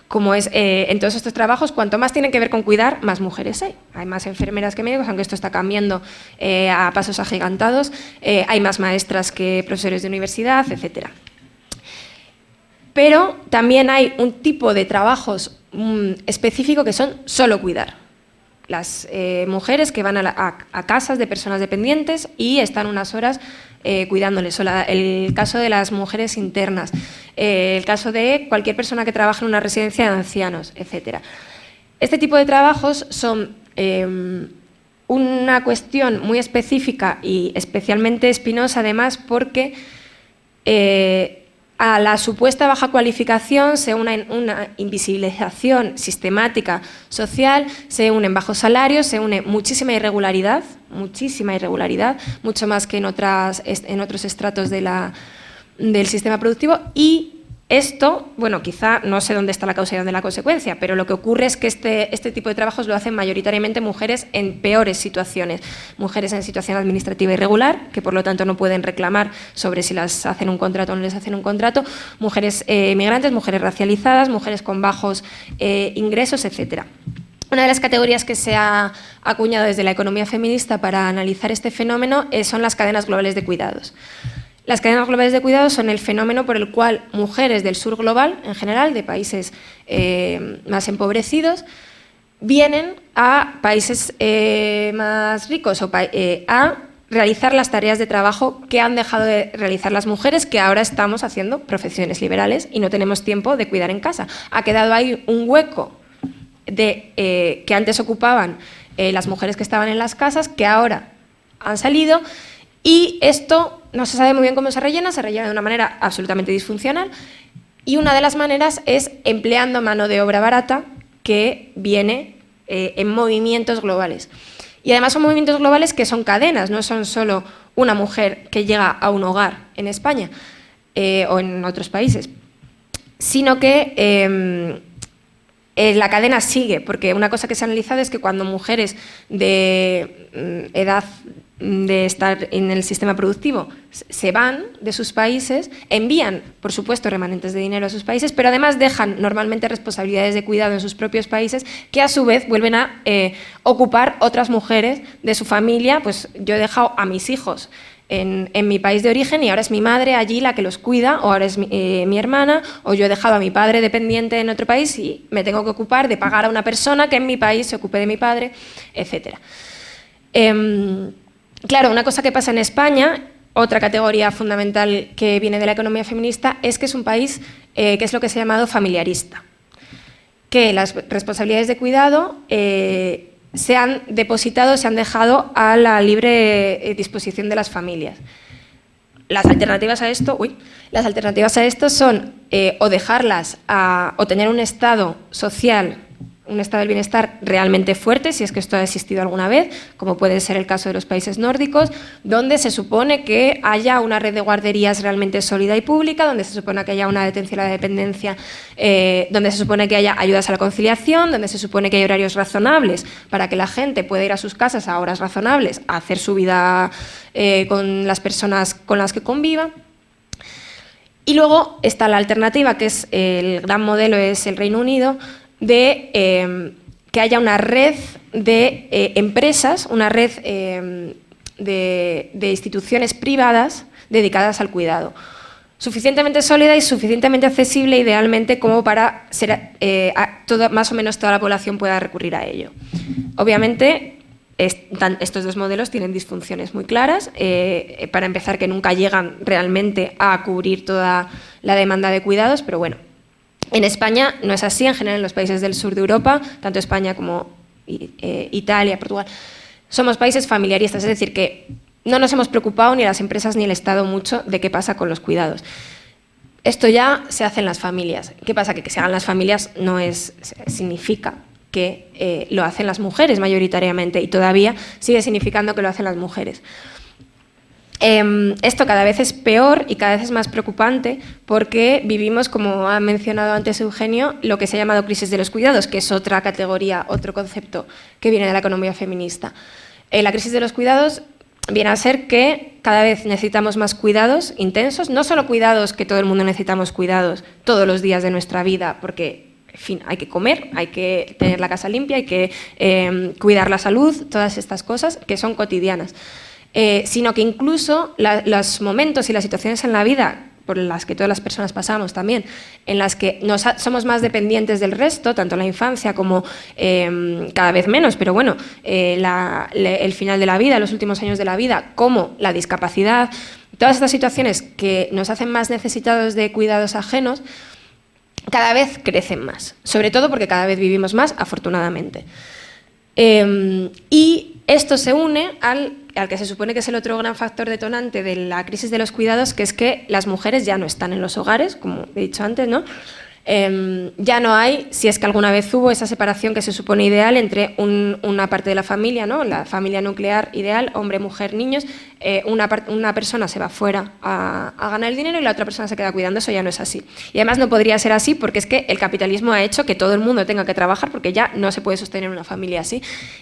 como es en todos estos trabajos, cuanto más tienen que ver con cuidar, más mujeres hay. Hay más enfermeras que médicos, aunque esto está cambiando a pasos agigantados. Hay más maestras que profesores de universidad, etc. Pero también hay un tipo de trabajos específico que son solo cuidar. Las mujeres que van a casas de personas dependientes y están unas horas cuidándoles. El caso de las mujeres internas, el caso de cualquier persona que trabaja en una residencia de ancianos, etc. Este tipo de trabajos son una cuestión muy específica y especialmente espinosa, además, porque a la supuesta baja cualificación se une una invisibilización sistemática social, se unen bajos salarios, se une muchísima irregularidad, mucho más que en otros estratos del sistema productivo. Y esto, bueno, quizá no sé dónde está la causa y dónde la consecuencia, pero lo que ocurre es que este tipo de trabajos lo hacen mayoritariamente mujeres en peores situaciones, mujeres en situación administrativa irregular, que por lo tanto no pueden reclamar sobre si las hacen un contrato o no les hacen un contrato, mujeres migrantes, mujeres racializadas, mujeres con bajos ingresos, etc. Una de las categorías que se ha acuñado desde la economía feminista para analizar este fenómeno son las cadenas globales de cuidados. Las cadenas globales de cuidados son el fenómeno por el cual mujeres del sur global, en general, de países más empobrecidos, vienen a países más ricos a realizar las tareas de trabajo que han dejado de realizar las mujeres, que ahora estamos haciendo profesiones liberales y no tenemos tiempo de cuidar en casa. Ha quedado ahí un hueco que antes ocupaban las mujeres que estaban en las casas, que ahora han salido, y esto no se sabe muy bien cómo se rellena de una manera absolutamente disfuncional, y una de las maneras es empleando mano de obra barata que viene en movimientos globales. Y además son movimientos globales que son cadenas, no son solo una mujer que llega a un hogar en España o en otros países, sino que la cadena sigue, porque una cosa que se ha analizado es que cuando mujeres de edad de estar en el sistema productivo se van de sus países, envían, por supuesto, remanentes de dinero a sus países, pero además dejan normalmente responsabilidades de cuidado en sus propios países que a su vez vuelven a ocupar otras mujeres de su familia. Pues yo he dejado a mis hijos en mi país de origen y ahora es mi madre allí la que los cuida, o ahora es mi hermana, o yo he dejado a mi padre dependiente en otro país y me tengo que ocupar de pagar a una persona que en mi país se ocupe de mi padre, etc. Claro, una cosa que pasa en España, otra categoría fundamental que viene de la economía feminista, es que es un país que es lo que se ha llamado familiarista, que las responsabilidades de cuidado se han depositado, se han dejado a la libre disposición de las familias. Las alternativas a esto son o dejarlas o tener un estado social, un estado del bienestar realmente fuerte, si es que esto ha existido alguna vez, como puede ser el caso de los países nórdicos, donde se supone que haya una red de guarderías realmente sólida y pública, donde se supone que haya una detención a la dependencia, donde se supone que haya ayudas a la conciliación, donde se supone que hay horarios razonables para que la gente pueda ir a sus casas a horas razonables a hacer su vida con las personas con las que conviva. Y luego está la alternativa, que es el gran modelo, es el Reino Unido, de que haya una red de empresas, una red de instituciones privadas dedicadas al cuidado, suficientemente sólida y suficientemente accesible, idealmente, como para ser, más o menos toda la población pueda recurrir a ello. Obviamente, estos dos modelos tienen disfunciones muy claras. Para empezar, que nunca llegan realmente a cubrir toda la demanda de cuidados, pero bueno. En España no es así, en general en los países del sur de Europa, tanto España como Italia, Portugal, somos países familiaristas, es decir, que no nos hemos preocupado ni las empresas ni el Estado mucho de qué pasa con los cuidados. Esto ya se hace en las familias. ¿Qué pasa? Que se hagan las familias no significa que lo hacen las mujeres mayoritariamente, y todavía sigue significando que lo hacen las mujeres. Esto cada vez es peor y cada vez es más preocupante porque vivimos, como ha mencionado antes Eugenio, lo que se ha llamado crisis de los cuidados, que es otra categoría, otro concepto que viene de la economía feminista. La crisis de los cuidados viene a ser que cada vez necesitamos más cuidados intensos, no solo cuidados, que todo el mundo necesitamos cuidados todos los días de nuestra vida, porque en fin, hay que comer, hay que tener la casa limpia, hay que cuidar la salud, todas estas cosas que son cotidianas. Sino que incluso los momentos y las situaciones en la vida por las que todas las personas pasamos también, en las que somos más dependientes del resto, tanto en la infancia como cada vez menos, pero bueno, el final de la vida, los últimos años de la vida, como la discapacidad, todas estas situaciones que nos hacen más necesitados de cuidados ajenos, cada vez crecen más, sobre todo porque cada vez vivimos más, afortunadamente. Y esto se une al que se supone que es el otro gran factor detonante de la crisis de los cuidados, que es que las mujeres ya no están en los hogares, como he dicho antes, ¿no? Ya no hay, si es que alguna vez hubo, esa separación que se supone ideal entre una parte de la familia, ¿no? La familia nuclear ideal, hombre, mujer, niños. Una persona se va fuera a ganar el dinero y la otra persona se queda cuidando. Eso ya no es así. Y además no podría ser así porque es que el capitalismo ha hecho que todo el mundo tenga que trabajar, porque ya no se puede sostener una familia así.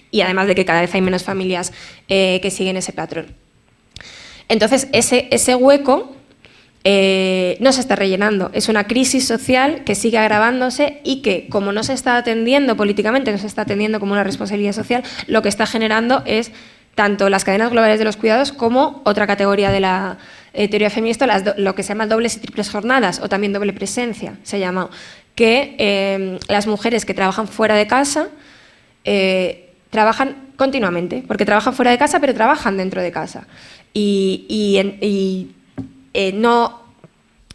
Y además de que cada vez hay menos familias que siguen ese patrón. Entonces, ese hueco no se está rellenando. Es una crisis social que sigue agravándose y que, como no se está atendiendo políticamente, no se está atendiendo como una responsabilidad social, lo que está generando es tanto las cadenas globales de los cuidados como otra categoría de la teoría feminista, lo que se llama dobles y triples jornadas, o también doble presencia, se llama, que las mujeres que trabajan fuera de casa trabajan continuamente, porque trabajan fuera de casa, pero trabajan dentro de casa.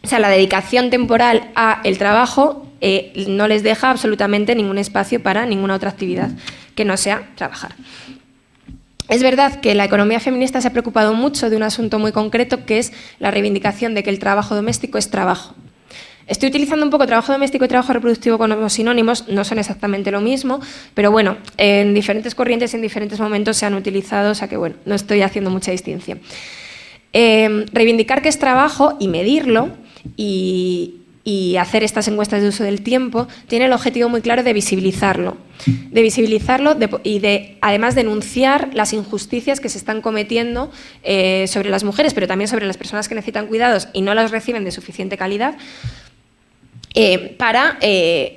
O sea, la dedicación temporal a el trabajo no les deja absolutamente ningún espacio para ninguna otra actividad que no sea trabajar. Es verdad que la economía feminista se ha preocupado mucho de un asunto muy concreto, que es la reivindicación de que el trabajo doméstico es trabajo. Estoy utilizando un poco trabajo doméstico y trabajo reproductivo como sinónimos, no son exactamente lo mismo, pero bueno, en diferentes corrientes y en diferentes momentos se han utilizado, o sea que bueno, no estoy haciendo mucha distinción. Reivindicar que es trabajo y medirlo y hacer estas encuestas de uso del tiempo tiene el objetivo muy claro de visibilizarlo y de además denunciar las injusticias que se están cometiendo sobre las mujeres, pero también sobre las personas que necesitan cuidados y no los reciben de suficiente calidad, para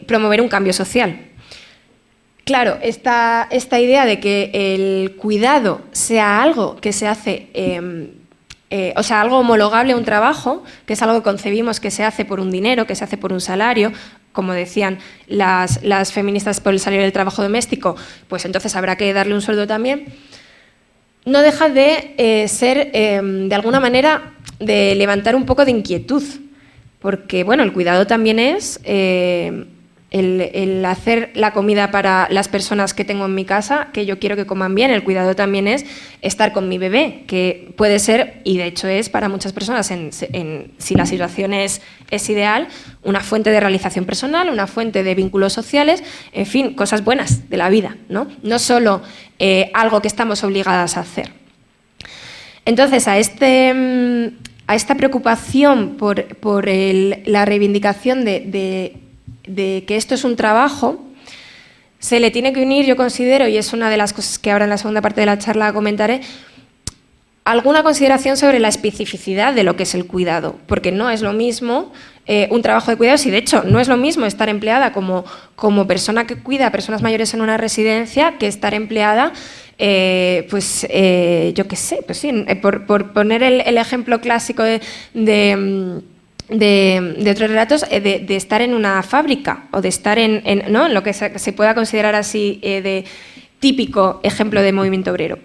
promover un cambio social. Claro, esta idea de que el cuidado sea algo que se hace, o sea, algo homologable a un trabajo, que es algo que concebimos que se hace por un dinero, que se hace por un salario, como decían las feministas por el salario del trabajo doméstico, pues entonces habrá que darle un sueldo también, no deja de ser, de alguna manera, de levantar un poco de inquietud. Porque, bueno, el cuidado también es el hacer la comida para las personas que tengo en mi casa, que yo quiero que coman bien. El cuidado también es estar con mi bebé, que puede ser, y de hecho es para muchas personas, si la situación es ideal, una fuente de realización personal, una fuente de vínculos sociales, en fin, cosas buenas de la vida, ¿no? No solo algo que estamos obligadas a hacer. Entonces, a esta preocupación por la reivindicación de que esto es un trabajo, se le tiene que unir, yo considero, y es una de las cosas que ahora en la segunda parte de la charla comentaré, alguna consideración sobre la especificidad de lo que es el cuidado, porque no es lo mismo un trabajo de cuidados y, de hecho, no es lo mismo estar empleada como persona que cuida a personas mayores en una residencia que estar empleada yo qué sé, pues sí, por poner el ejemplo clásico de otros relatos, de estar en una fábrica o de estar ¿no? en lo que se pueda considerar así de típico ejemplo de movimiento obrero.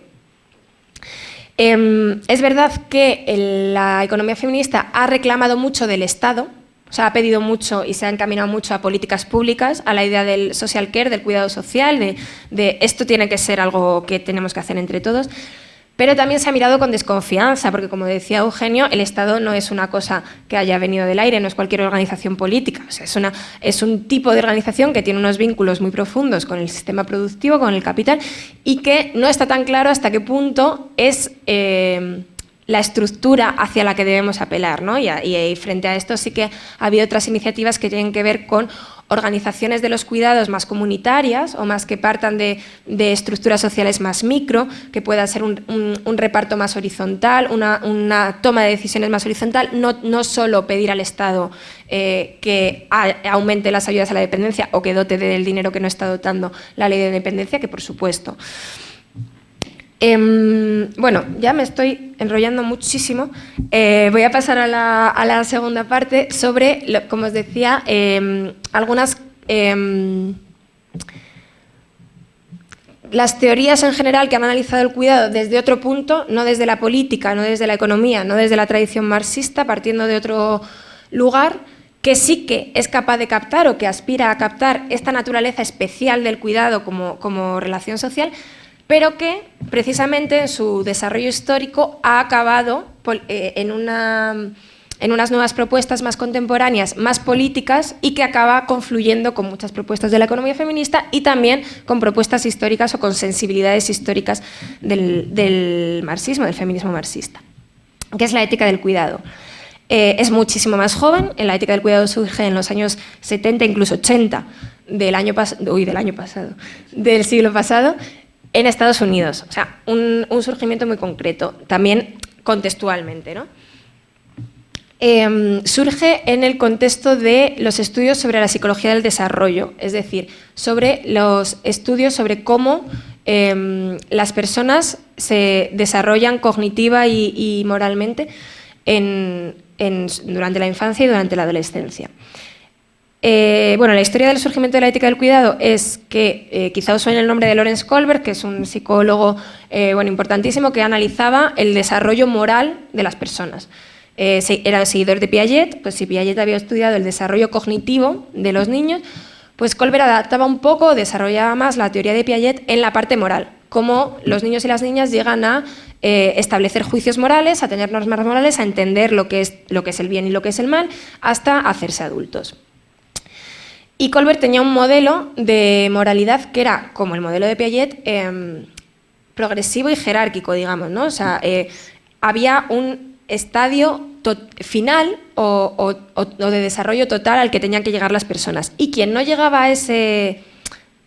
Es verdad que la economía feminista ha reclamado mucho del Estado, o sea, ha pedido mucho y se ha encaminado mucho a políticas públicas, a la idea del social care, del cuidado social, de esto tiene que ser algo que tenemos que hacer entre todos, pero también se ha mirado con desconfianza, porque como decía Eugenio, el Estado no es una cosa que haya venido del aire, no es cualquier organización política, o sea, es un tipo de organización que tiene unos vínculos muy profundos con el sistema productivo, con el capital, y que no está tan claro hasta qué punto es la estructura hacia la que debemos apelar, ¿no? Y frente a esto sí que ha habido otras iniciativas que tienen que ver con organizaciones de los cuidados más comunitarias o más que partan de estructuras sociales más micro, que pueda ser un reparto más horizontal, una toma de decisiones más horizontal, no solo pedir al Estado que aumente las ayudas a la dependencia o que dote del dinero que no está dotando la ley de dependencia, que por supuesto. Bueno, ya me estoy enrollando muchísimo. Voy a pasar a la segunda parte sobre, como os decía, algunas las teorías en general que han analizado el cuidado desde otro punto, no desde la política, no desde la economía, no desde la tradición marxista, partiendo de otro lugar, que sí que es capaz de captar o que aspira a captar esta naturaleza especial del cuidado como relación social, pero que precisamente en su desarrollo histórico ha acabado en unas nuevas propuestas más contemporáneas, más políticas, y que acaba confluyendo con muchas propuestas de la economía feminista y también con propuestas históricas o con sensibilidades históricas del marxismo, del feminismo marxista, que es la ética del cuidado. Es muchísimo más joven, la ética del cuidado surge en los años 70, incluso 80 del siglo pasado, en Estados Unidos, o sea, un surgimiento muy concreto, también contextualmente, ¿no? Surge en el contexto de los estudios sobre la psicología del desarrollo, es decir, sobre los estudios sobre cómo las personas se desarrollan cognitiva y moralmente durante la infancia y durante la adolescencia. Bueno, la historia del surgimiento de la ética del cuidado es que quizá os suene el nombre de Lawrence Kohlberg, que es un psicólogo bueno, importantísimo, que analizaba el desarrollo moral de las personas. Era seguidor de Piaget, pues si Piaget había estudiado el desarrollo cognitivo de los niños, pues Kohlberg adaptaba un poco, desarrollaba más la teoría de Piaget en la parte moral, cómo los niños y las niñas llegan a establecer juicios morales, a tener normas morales, a entender lo que es el bien y lo que es el mal, hasta hacerse adultos. Y Kohlberg tenía un modelo de moralidad que era, como el modelo de Piaget, progresivo y jerárquico, digamos, ¿no? O sea, había un estadio final o de desarrollo total al que tenían que llegar las personas. Y quien no llegaba a ese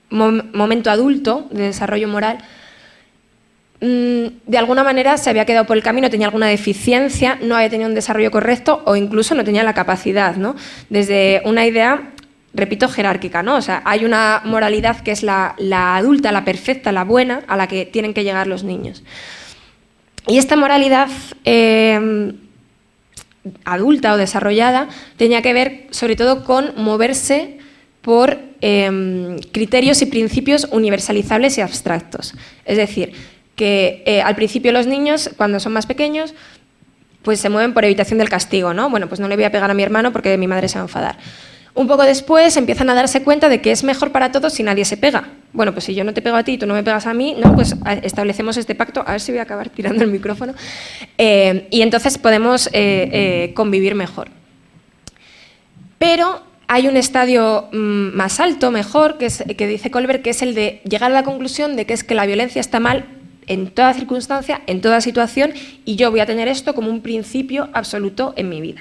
momento adulto de desarrollo moral, de alguna manera se había quedado por el camino, tenía alguna deficiencia, no había tenido un desarrollo correcto o incluso no tenía la capacidad, ¿no? Desde una idea, repito, jerárquica, ¿no? O sea, hay una moralidad que es la adulta, la perfecta, la buena, a la que tienen que llegar los niños. Y esta moralidad adulta o desarrollada tenía que ver sobre todo con moverse por criterios y principios universalizables y abstractos. Es decir, que al principio los niños, cuando son más pequeños, pues se mueven por evitación del castigo, ¿no? Bueno, pues no le voy a pegar a mi hermano porque mi madre se va a enfadar. Un poco después empiezan a darse cuenta de que es mejor para todos si nadie se pega. Bueno, pues si yo no te pego a ti y tú no me pegas a mí, no, pues establecemos este pacto. A ver si voy a acabar tirando el micrófono. Y entonces podemos convivir mejor. Pero hay un estadio más alto, mejor, que dice Kohlberg, que es el de llegar a la conclusión de que es que la violencia está mal en toda circunstancia, en toda situación, y yo voy a tener esto como un principio absoluto en mi vida.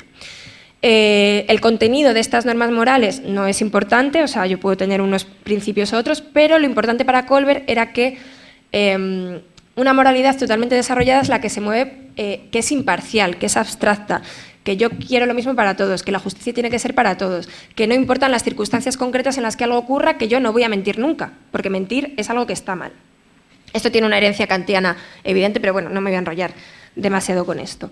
El contenido de estas normas morales no es importante, o sea, yo puedo tener unos principios u otros, pero lo importante para Kohlberg era que una moralidad totalmente desarrollada es la que se mueve, que es imparcial, que es abstracta, que yo quiero lo mismo para todos, que la justicia tiene que ser para todos, que no importan las circunstancias concretas en las que algo ocurra, que yo no voy a mentir nunca, porque mentir es algo que está mal. Esto tiene una herencia kantiana evidente, pero bueno, no me voy a enrollar demasiado con esto.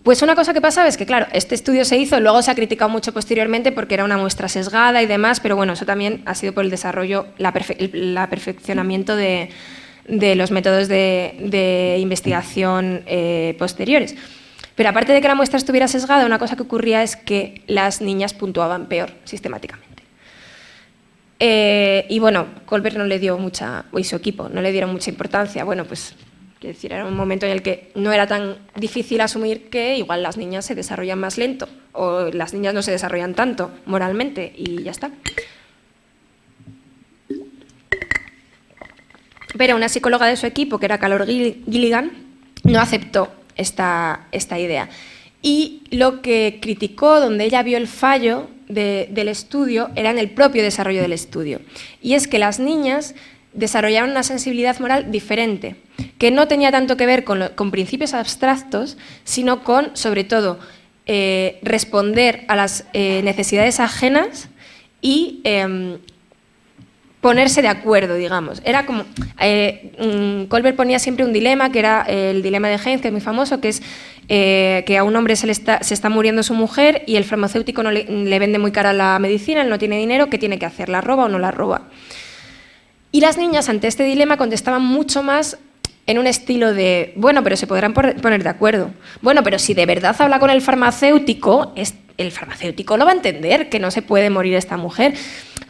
Pues una cosa que pasaba es que, claro, este estudio se hizo, luego se ha criticado mucho posteriormente porque era una muestra sesgada y demás, pero bueno, eso también ha sido por el desarrollo, el perfeccionamiento de los métodos de investigación posteriores. Pero aparte de que la muestra estuviera sesgada, una cosa que ocurría es que las niñas puntuaban peor sistemáticamente. Y bueno, Kohlberg no le dio mucha, y su equipo no le dieron mucha importancia. Bueno, pues quiero decir, era un momento en el que no era tan difícil asumir que igual las niñas se desarrollan más lento o las niñas no se desarrollan tanto moralmente y ya está. Pero una psicóloga de su equipo, que era Carol Gilligan, no aceptó esta idea. Y lo que criticó, donde ella vio el fallo del estudio, era en el propio desarrollo del estudio. Y es que las niñas desarrollaron una sensibilidad moral diferente, que no tenía tanto que ver con principios abstractos, sino con, sobre todo, responder a las necesidades ajenas y ponerse de acuerdo, digamos. Era como Kohlberg ponía siempre un dilema, que era el dilema de Heinz, que es muy famoso, que es que a un hombre se está muriendo su mujer y el farmacéutico no le vende muy cara la medicina, él no tiene dinero, ¿qué tiene que hacer? ¿La roba o no la roba? Y las niñas ante este dilema contestaban mucho más en un estilo de, bueno, pero se podrán poner de acuerdo. Bueno, pero si de verdad habla con el farmacéutico lo va a entender, que no se puede morir esta mujer.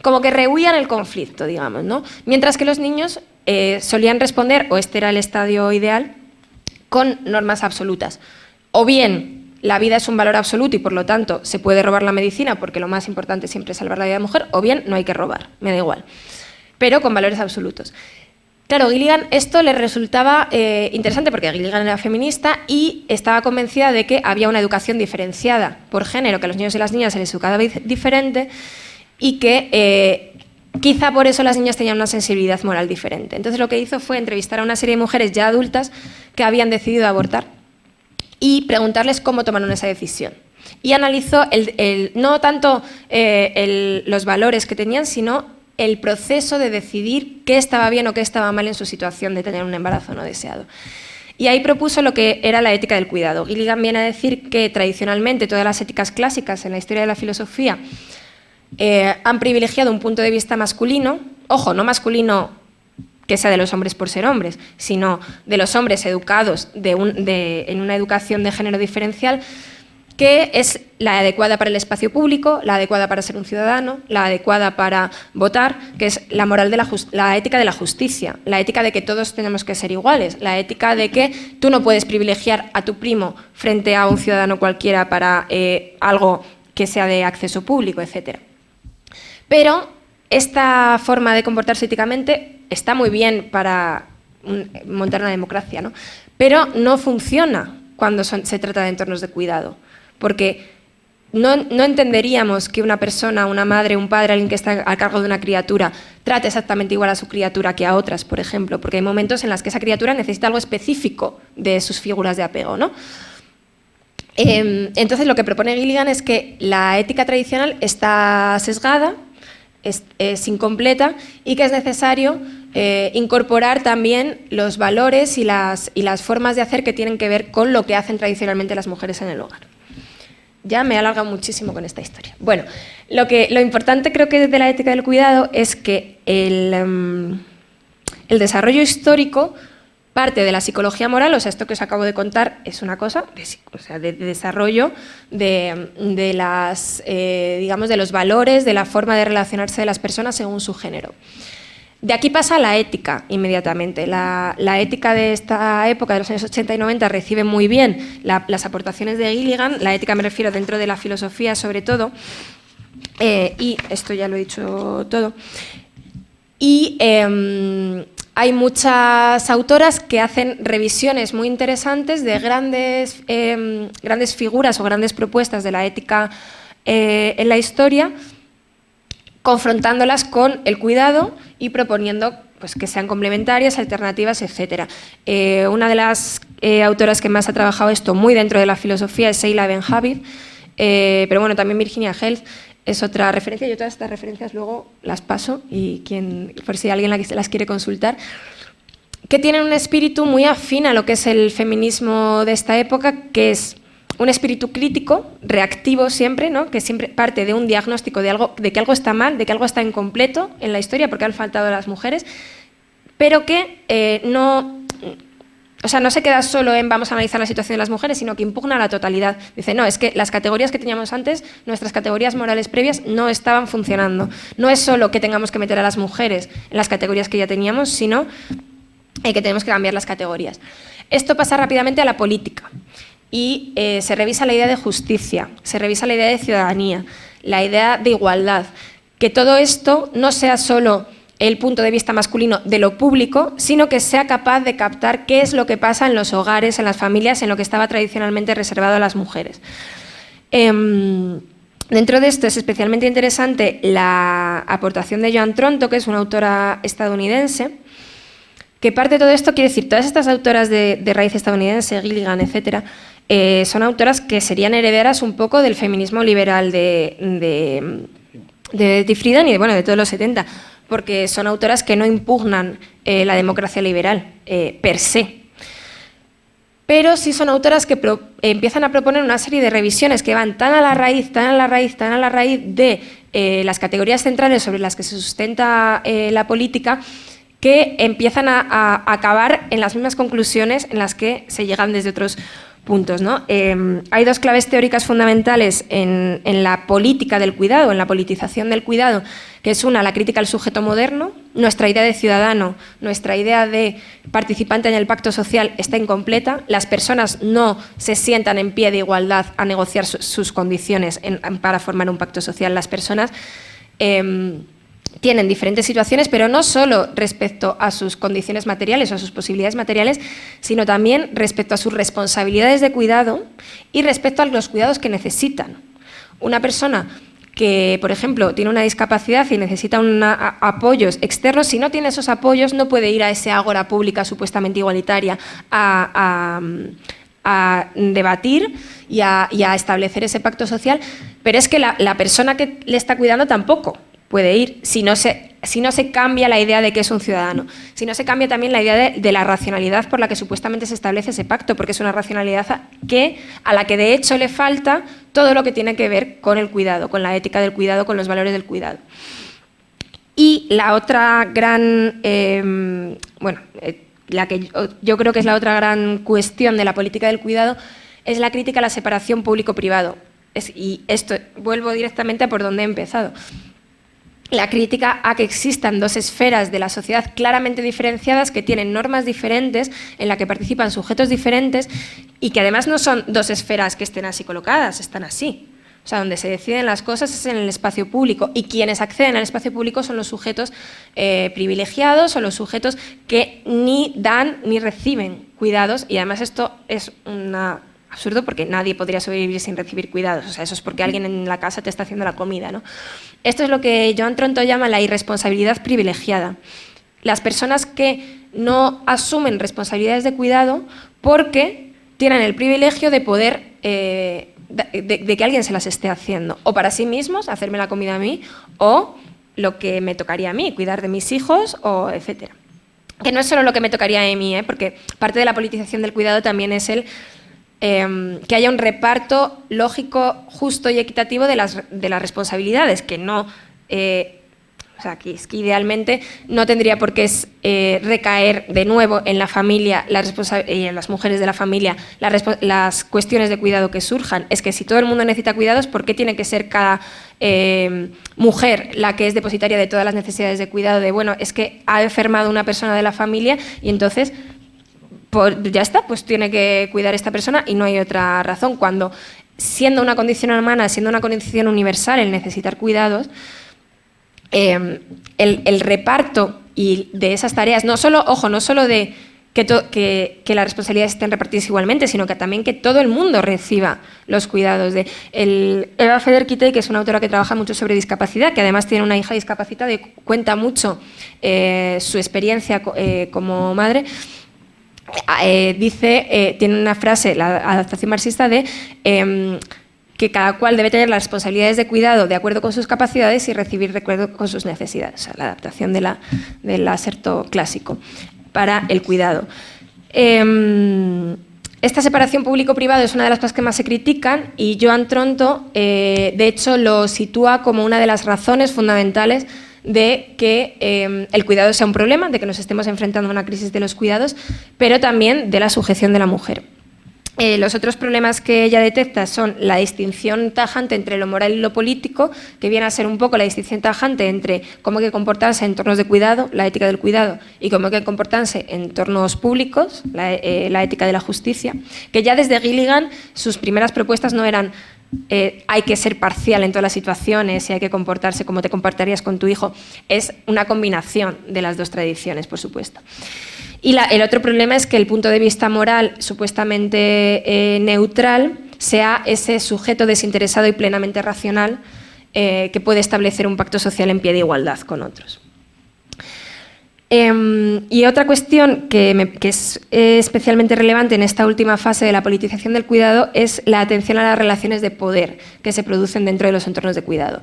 Como que rehuían el conflicto, digamos, ¿no? Mientras que los niños solían responder, o este era el estadio ideal, con normas absolutas. O bien, la vida es un valor absoluto y por lo tanto se puede robar la medicina porque lo más importante siempre es salvar la vida de la mujer, o bien no hay que robar, me da igual. Pero con valores absolutos. Claro, Gilligan esto le resultaba interesante porque Gilligan era feminista y estaba convencida de que había una educación diferenciada por género, que a los niños y las niñas se les educaba diferente y que quizá por eso las niñas tenían una sensibilidad moral diferente. Entonces lo que hizo fue entrevistar a una serie de mujeres ya adultas que habían decidido abortar y preguntarles cómo tomaron esa decisión. Y analizó no tanto los valores que tenían, sino el proceso de decidir qué estaba bien o qué estaba mal en su situación de tener un embarazo no deseado. Y ahí propuso lo que era la ética del cuidado. Gilligan viene a decir que tradicionalmente todas las éticas clásicas en la historia de la filosofía han privilegiado un punto de vista masculino, ojo, no masculino que sea de los hombres por ser hombres, sino de los hombres educados en una educación de género diferencial, que es la adecuada para el espacio público, la adecuada para ser un ciudadano, la adecuada para votar, que es la moral de la ética de la justicia, la ética de que todos tenemos que ser iguales, la ética de que tú no puedes privilegiar a tu primo frente a un ciudadano cualquiera para algo que sea de acceso público, etc. Pero esta forma de comportarse éticamente está muy bien para montar una democracia, ¿no? Pero no funciona cuando se trata de entornos de cuidado. Porque no entenderíamos que una persona, una madre, un padre, alguien que está a cargo de una criatura, trate exactamente igual a su criatura que a otras, por ejemplo, porque hay momentos en los que esa criatura necesita algo específico de sus figuras de apego, ¿no? Entonces, lo que propone Gilligan es que la ética tradicional está sesgada, es incompleta y que es necesario incorporar también los valores y las formas de hacer que tienen que ver con lo que hacen tradicionalmente las mujeres en el hogar. Ya me he alargado muchísimo con esta historia. Bueno, lo importante creo que de la ética del cuidado es que el desarrollo histórico parte de la psicología moral, o sea, esto que os acabo de contar es una cosa de desarrollo de los valores, de la forma de relacionarse de las personas según su género. De aquí pasa a la ética inmediatamente. La ética de esta época, de los años 80 y 90, recibe muy bien las aportaciones de Gilligan. La ética me refiero dentro de la filosofía sobre todo, y esto ya lo he dicho todo. Y hay muchas autoras que hacen revisiones muy interesantes de grandes figuras o grandes propuestas de la ética en la historia, confrontándolas con el cuidado y proponiendo pues, que sean complementarias, alternativas, etc. Una de las autoras que más ha trabajado esto muy dentro de la filosofía es Seila Ben-Havid, pero bueno, también Virginia Helf es otra referencia. Yo todas estas referencias luego las paso y por si alguien las quiere consultar, que tienen un espíritu muy afín a lo que es el feminismo de esta época, que es un espíritu crítico, reactivo siempre, ¿no? Que siempre parte de un diagnóstico de que algo está mal, de que algo está incompleto en la historia porque han faltado a las mujeres, pero que no se queda solo en vamos a analizar la situación de las mujeres, sino que impugna la totalidad. Dice, no, es que las categorías que teníamos antes, nuestras categorías morales previas, no estaban funcionando. No es solo que tengamos que meter a las mujeres en las categorías que ya teníamos, sino que tenemos que cambiar las categorías. Esto pasa rápidamente a la política. Y se revisa la idea de justicia, se revisa la idea de ciudadanía, la idea de igualdad, que todo esto no sea solo el punto de vista masculino de lo público, sino que sea capaz de captar qué es lo que pasa en los hogares, en las familias, en lo que estaba tradicionalmente reservado a las mujeres. Dentro de esto es especialmente interesante la aportación de Joan Tronto, que es una autora estadounidense, que parte de todo esto, quiere decir, todas estas autoras de raíz estadounidense, Gilligan, etcétera, son autoras que serían herederas un poco del feminismo liberal de Friedan y de todos los 70, porque son autoras que no impugnan la democracia liberal per se. Pero sí son autoras que empiezan a proponer una serie de revisiones que van tan a la raíz de las categorías centrales sobre las que se sustenta la política, que empiezan a acabar en las mismas conclusiones en las que se llegan desde otros puntos, ¿no? Hay dos claves teóricas fundamentales en la política del cuidado, en la politización del cuidado, que es una, la crítica al sujeto moderno. Nuestra idea de ciudadano, nuestra idea de participante en el pacto social está incompleta. Las personas no se sientan en pie de igualdad a negociar sus condiciones para formar un pacto social. Las personas tienen diferentes situaciones, pero no solo respecto a sus condiciones materiales o a sus posibilidades materiales, sino también respecto a sus responsabilidades de cuidado y respecto a los cuidados que necesitan. Una persona que, por ejemplo, tiene una discapacidad y necesita apoyos externos, si no tiene esos apoyos no puede ir a esa ágora pública supuestamente igualitaria a debatir y a establecer ese pacto social, pero es que la persona que le está cuidando tampoco puede ir si no se si no se cambia la idea de que es un ciudadano, si no se cambia también la idea de la racionalidad por la que supuestamente se establece ese pacto, porque es una racionalidad a la que de hecho le falta todo lo que tiene que ver con el cuidado, con la ética del cuidado, con los valores del cuidado. Y la otra gran, la que yo creo que es la otra gran cuestión de la política del cuidado es la crítica a la separación público-privado. Y esto vuelvo directamente a por donde he empezado. La crítica a que existan dos esferas de la sociedad claramente diferenciadas que tienen normas diferentes, en la que participan sujetos diferentes y que además no son dos esferas que estén así colocadas, están así. O sea, donde se deciden las cosas es en el espacio público y quienes acceden al espacio público son los sujetos privilegiados o los sujetos que ni dan ni reciben cuidados, y además esto es absurdo porque nadie podría sobrevivir sin recibir cuidados. O sea, eso es porque alguien en la casa te está haciendo la comida, ¿no? Esto es lo que Joan Tronto llama la irresponsabilidad privilegiada. Las personas que no asumen responsabilidades de cuidado porque tienen el privilegio de poder, de que alguien se las esté haciendo, o para sí mismos, hacerme la comida a mí, o lo que me tocaría a mí, cuidar de mis hijos, o etcétera. Que no es solo lo que me tocaría a mí, porque parte de la politización del cuidado también es que haya un reparto lógico, justo y equitativo de las responsabilidades, que no, o sea, que es que idealmente no tendría por qué recaer de nuevo en la familia y en las mujeres de la familia las cuestiones de cuidado que surjan. Es que si todo el mundo necesita cuidados, ¿por qué tiene que ser cada mujer la que es depositaria de todas las necesidades de cuidado? Bueno, es que ha enfermado una persona de la familia y entonces ya está, pues tiene que cuidar esta persona y no hay otra razón. Cuando, siendo una condición humana, siendo una condición universal el necesitar cuidados, el reparto y de esas tareas, no solo de que las responsabilidades estén repartidas igualmente, sino que también que todo el mundo reciba los cuidados. Eva Feder-Kitei, que es una autora que trabaja mucho sobre discapacidad, que además tiene una hija discapacitada y cuenta mucho su experiencia como madre, tiene una frase, la adaptación marxista, de que cada cual debe tener las responsabilidades de cuidado de acuerdo con sus capacidades y recibir de acuerdo con sus necesidades. O sea, la adaptación del aserto clásico para el cuidado. Esta separación público-privado es una de las cosas que más se critican y Joan Tronto, de hecho, lo sitúa como una de las razones fundamentales de que el cuidado sea un problema, de que nos estemos enfrentando a una crisis de los cuidados, pero también de la sujeción de la mujer. Los otros problemas que ella detecta son la distinción tajante entre lo moral y lo político, que viene a ser un poco la distinción tajante entre cómo hay que comportarse en entornos de cuidado, la ética del cuidado, y cómo hay que comportarse en entornos públicos, la ética de la justicia, que ya desde Gilligan sus primeras propuestas no eran hay que ser parcial en todas las situaciones y hay que comportarse como te comportarías con tu hijo, es una combinación de las dos tradiciones, por supuesto. Y el otro problema es que el punto de vista moral supuestamente neutral sea ese sujeto desinteresado y plenamente racional que puede establecer un pacto social en pie de igualdad con otros. Y otra cuestión que es especialmente relevante en esta última fase de la politización del cuidado es la atención a las relaciones de poder que se producen dentro de los entornos de cuidado.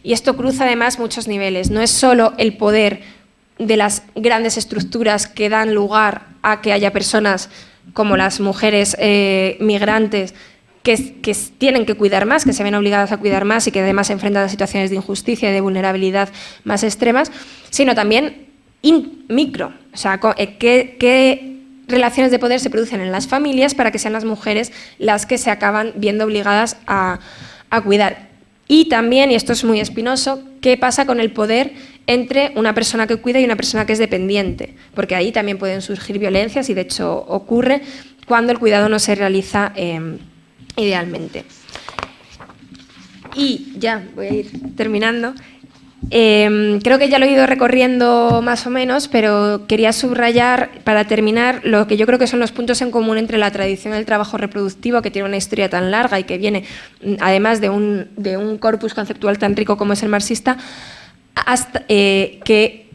Y esto cruza además muchos niveles. No es solo el poder de las grandes estructuras que dan lugar a que haya personas como las mujeres migrantes que tienen que cuidar más, que se ven obligadas a cuidar más y que además se enfrentan a situaciones de injusticia y de vulnerabilidad más extremas, sino también micro, o sea, qué relaciones de poder se producen en las familias para que sean las mujeres las que se acaban viendo obligadas a cuidar. Y también, y esto es muy espinoso, qué pasa con el poder entre una persona que cuida y una persona que es dependiente, porque ahí también pueden surgir violencias y de hecho ocurre cuando el cuidado no se realiza idealmente. Y ya voy a ir terminando. Creo que ya lo he ido recorriendo más o menos, pero quería subrayar para terminar lo que yo creo que son los puntos en común entre la tradición del trabajo reproductivo, que tiene una historia tan larga y que viene además de un corpus conceptual tan rico como es el marxista, hasta que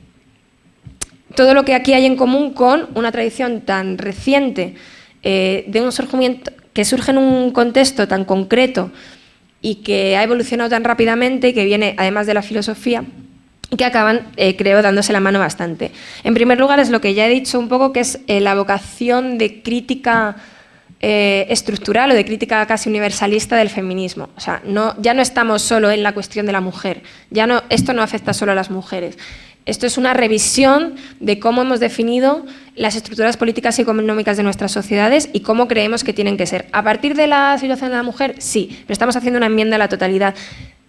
todo lo que aquí hay en común con una tradición tan reciente de un surgimiento que surge en un contexto tan concreto y que ha evolucionado tan rápidamente y que viene, además de la filosofía, y que acaban, creo, dándose la mano bastante. En primer lugar, es lo que ya he dicho un poco, que es la vocación de crítica estructural o de crítica casi universalista del feminismo. O sea, ya no estamos solo en la cuestión de la mujer, esto no afecta solo a las mujeres. Esto es una revisión de cómo hemos definido las estructuras políticas y económicas de nuestras sociedades y cómo creemos que tienen que ser. ¿A partir de la situación de la mujer? Sí, pero estamos haciendo una enmienda a la totalidad.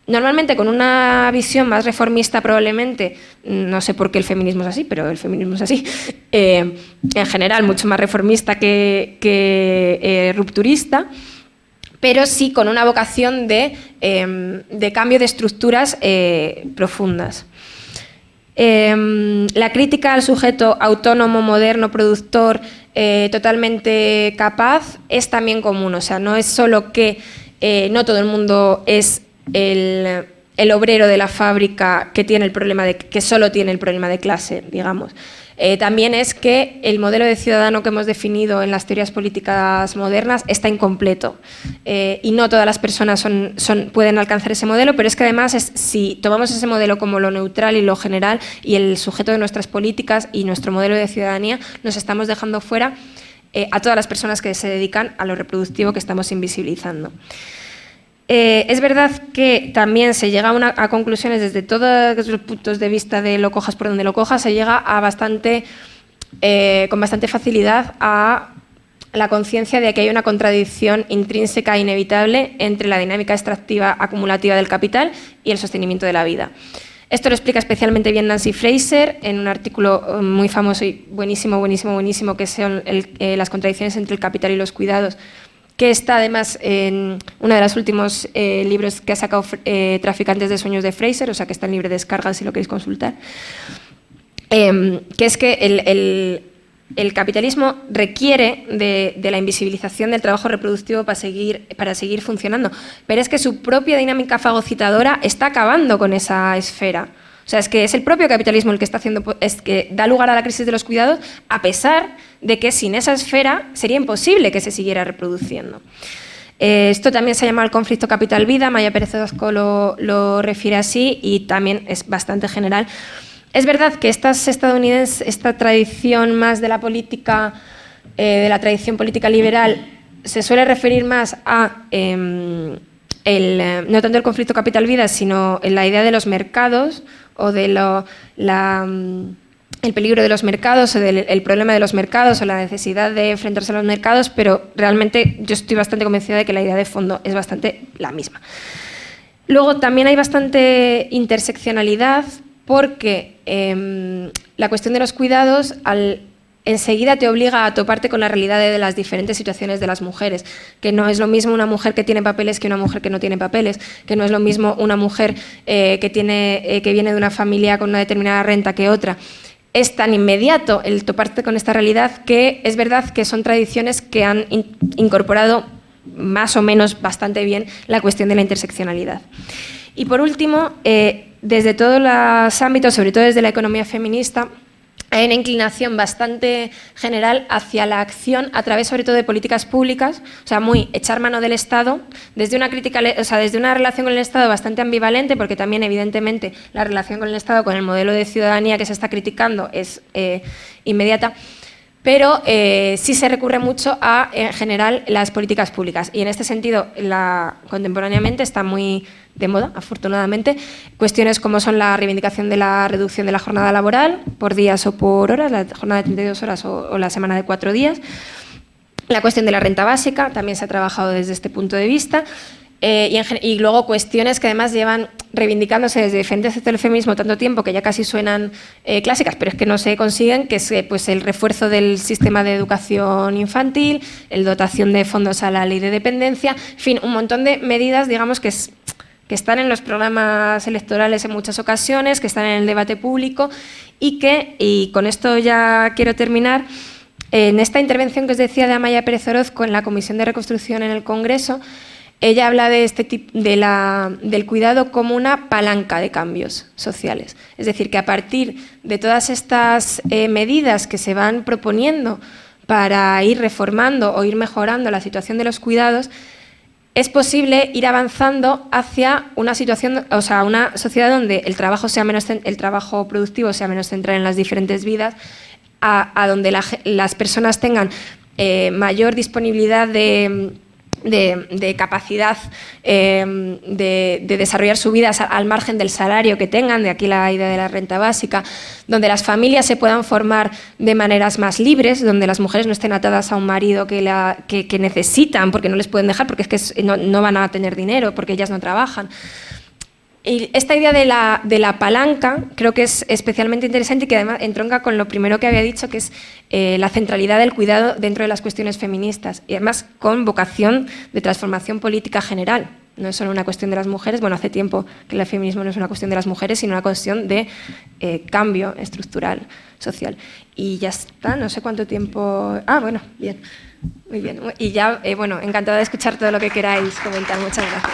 Normalmente con una visión más reformista probablemente, no sé por qué el feminismo es así, pero el feminismo es así, en general mucho más reformista que rupturista, pero sí con una vocación de cambio de estructuras profundas. La crítica al sujeto autónomo, moderno, productor, totalmente capaz, es también común. O sea, no es solo que no todo el mundo es el obrero de la fábrica que solo tiene el problema de clase, digamos. También es que el modelo de ciudadano que hemos definido en las teorías políticas modernas está incompleto y no todas las personas pueden alcanzar ese modelo, pero es que además si tomamos ese modelo como lo neutral y lo general y el sujeto de nuestras políticas y nuestro modelo de ciudadanía, nos estamos dejando fuera a todas las personas que se dedican a lo reproductivo que estamos invisibilizando. Es verdad que también se llega a conclusiones desde todos los puntos de vista de lo cojas por donde lo cojas, se llega a con bastante facilidad a la conciencia de que hay una contradicción intrínseca e inevitable entre la dinámica extractiva acumulativa del capital y el sostenimiento de la vida. Esto lo explica especialmente bien Nancy Fraser en un artículo muy famoso y buenísimo, que son las contradicciones entre el capital y los cuidados, que está además en uno de los últimos libros que ha sacado Traficantes de Sueños de Fraser, o sea que está en libre descarga si lo queréis consultar, que es que el capitalismo requiere de la invisibilización del trabajo reproductivo para seguir funcionando, pero es que su propia dinámica fagocitadora está acabando con esa esfera. O sea, es que es el propio capitalismo el que está haciendo, es que da lugar a la crisis de los cuidados, a pesar de que sin esa esfera sería imposible que se siguiera reproduciendo. Esto también se llama el conflicto capital-vida, Maya Pérez Orozco lo refiere así y también es bastante general. Es verdad que estas estadounidenses, esta tradición más de la política, de la tradición política liberal, se suele referir más a no tanto el conflicto capital-vida, sino en la idea de los mercados o de el peligro de los mercados o el problema de los mercados o la necesidad de enfrentarse a los mercados, pero realmente yo estoy bastante convencida de que la idea de fondo es bastante la misma. Luego también hay bastante interseccionalidad porque la cuestión de los cuidados enseguida te obliga a toparte con la realidad de las diferentes situaciones de las mujeres, que no es lo mismo una mujer que tiene papeles que una mujer que no tiene papeles, que no es lo mismo una mujer que viene de una familia con una determinada renta que otra. Es tan inmediato el toparte con esta realidad que es verdad que son tradiciones que han incorporado más o menos bastante bien la cuestión de la interseccionalidad. Y por último, desde todos los ámbitos, sobre todo desde la economía feminista, hay una inclinación bastante general hacia la acción a través sobre todo de políticas públicas, o sea, muy echar mano del Estado, desde una crítica, o sea, desde una relación con el Estado bastante ambivalente, porque también evidentemente la relación con el Estado, con el modelo de ciudadanía que se está criticando es inmediata, pero sí se recurre mucho a, en general, las políticas públicas. Y en este sentido, contemporáneamente está muy de moda, afortunadamente, cuestiones como son la reivindicación de la reducción de la jornada laboral, por días o por horas, la jornada de 32 horas o la semana de 4 días. La cuestión de la renta básica también se ha trabajado desde este punto de vista. Y luego cuestiones que además llevan reivindicándose desde diferentes sectores del feminismo tanto tiempo que ya casi suenan clásicas, pero es que no se consiguen, que es pues, el refuerzo del sistema de educación infantil, la dotación de fondos a la ley de dependencia, en fin, un montón de medidas, digamos, que están en los programas electorales en muchas ocasiones, que están en el debate público y con esto ya quiero terminar, en esta intervención que os decía de Amaya Pérez Orozco en la Comisión de Reconstrucción en el Congreso, ella habla de del cuidado como una palanca de cambios sociales. Es decir, que a partir de todas estas medidas que se van proponiendo para ir reformando o ir mejorando la situación de los cuidados, es posible ir avanzando hacia una situación, o sea, una sociedad donde el trabajo productivo sea menos central en las diferentes vidas, a donde las personas tengan mayor disponibilidad de capacidad de desarrollar su vida al margen del salario que tengan, de aquí la idea de la renta básica, donde las familias se puedan formar de maneras más libres, donde las mujeres no estén atadas a un marido que necesitan porque no les pueden dejar, porque es que no van a tener dinero, porque ellas no trabajan. Y esta idea de la palanca creo que es especialmente interesante y que además entronca con lo primero que había dicho, que es la centralidad del cuidado dentro de las cuestiones feministas y además con vocación de transformación política general. No es solo una cuestión de las mujeres, bueno, hace tiempo que el feminismo no es una cuestión de las mujeres, sino una cuestión de cambio estructural, social. Y ya está, no sé cuánto tiempo... Ah, bueno, bien, muy bien. Y ya, bueno, encantada de escuchar todo lo que queráis comentar. Muchas gracias.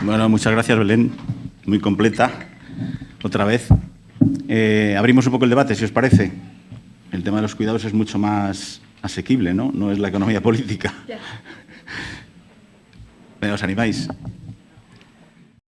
Bueno, muchas gracias, Belén. Muy completa. Otra vez. Abrimos un poco el debate, si os parece. El tema de los cuidados es mucho más asequible, ¿no? No es la economía política. Yeah. ¿Os animáis?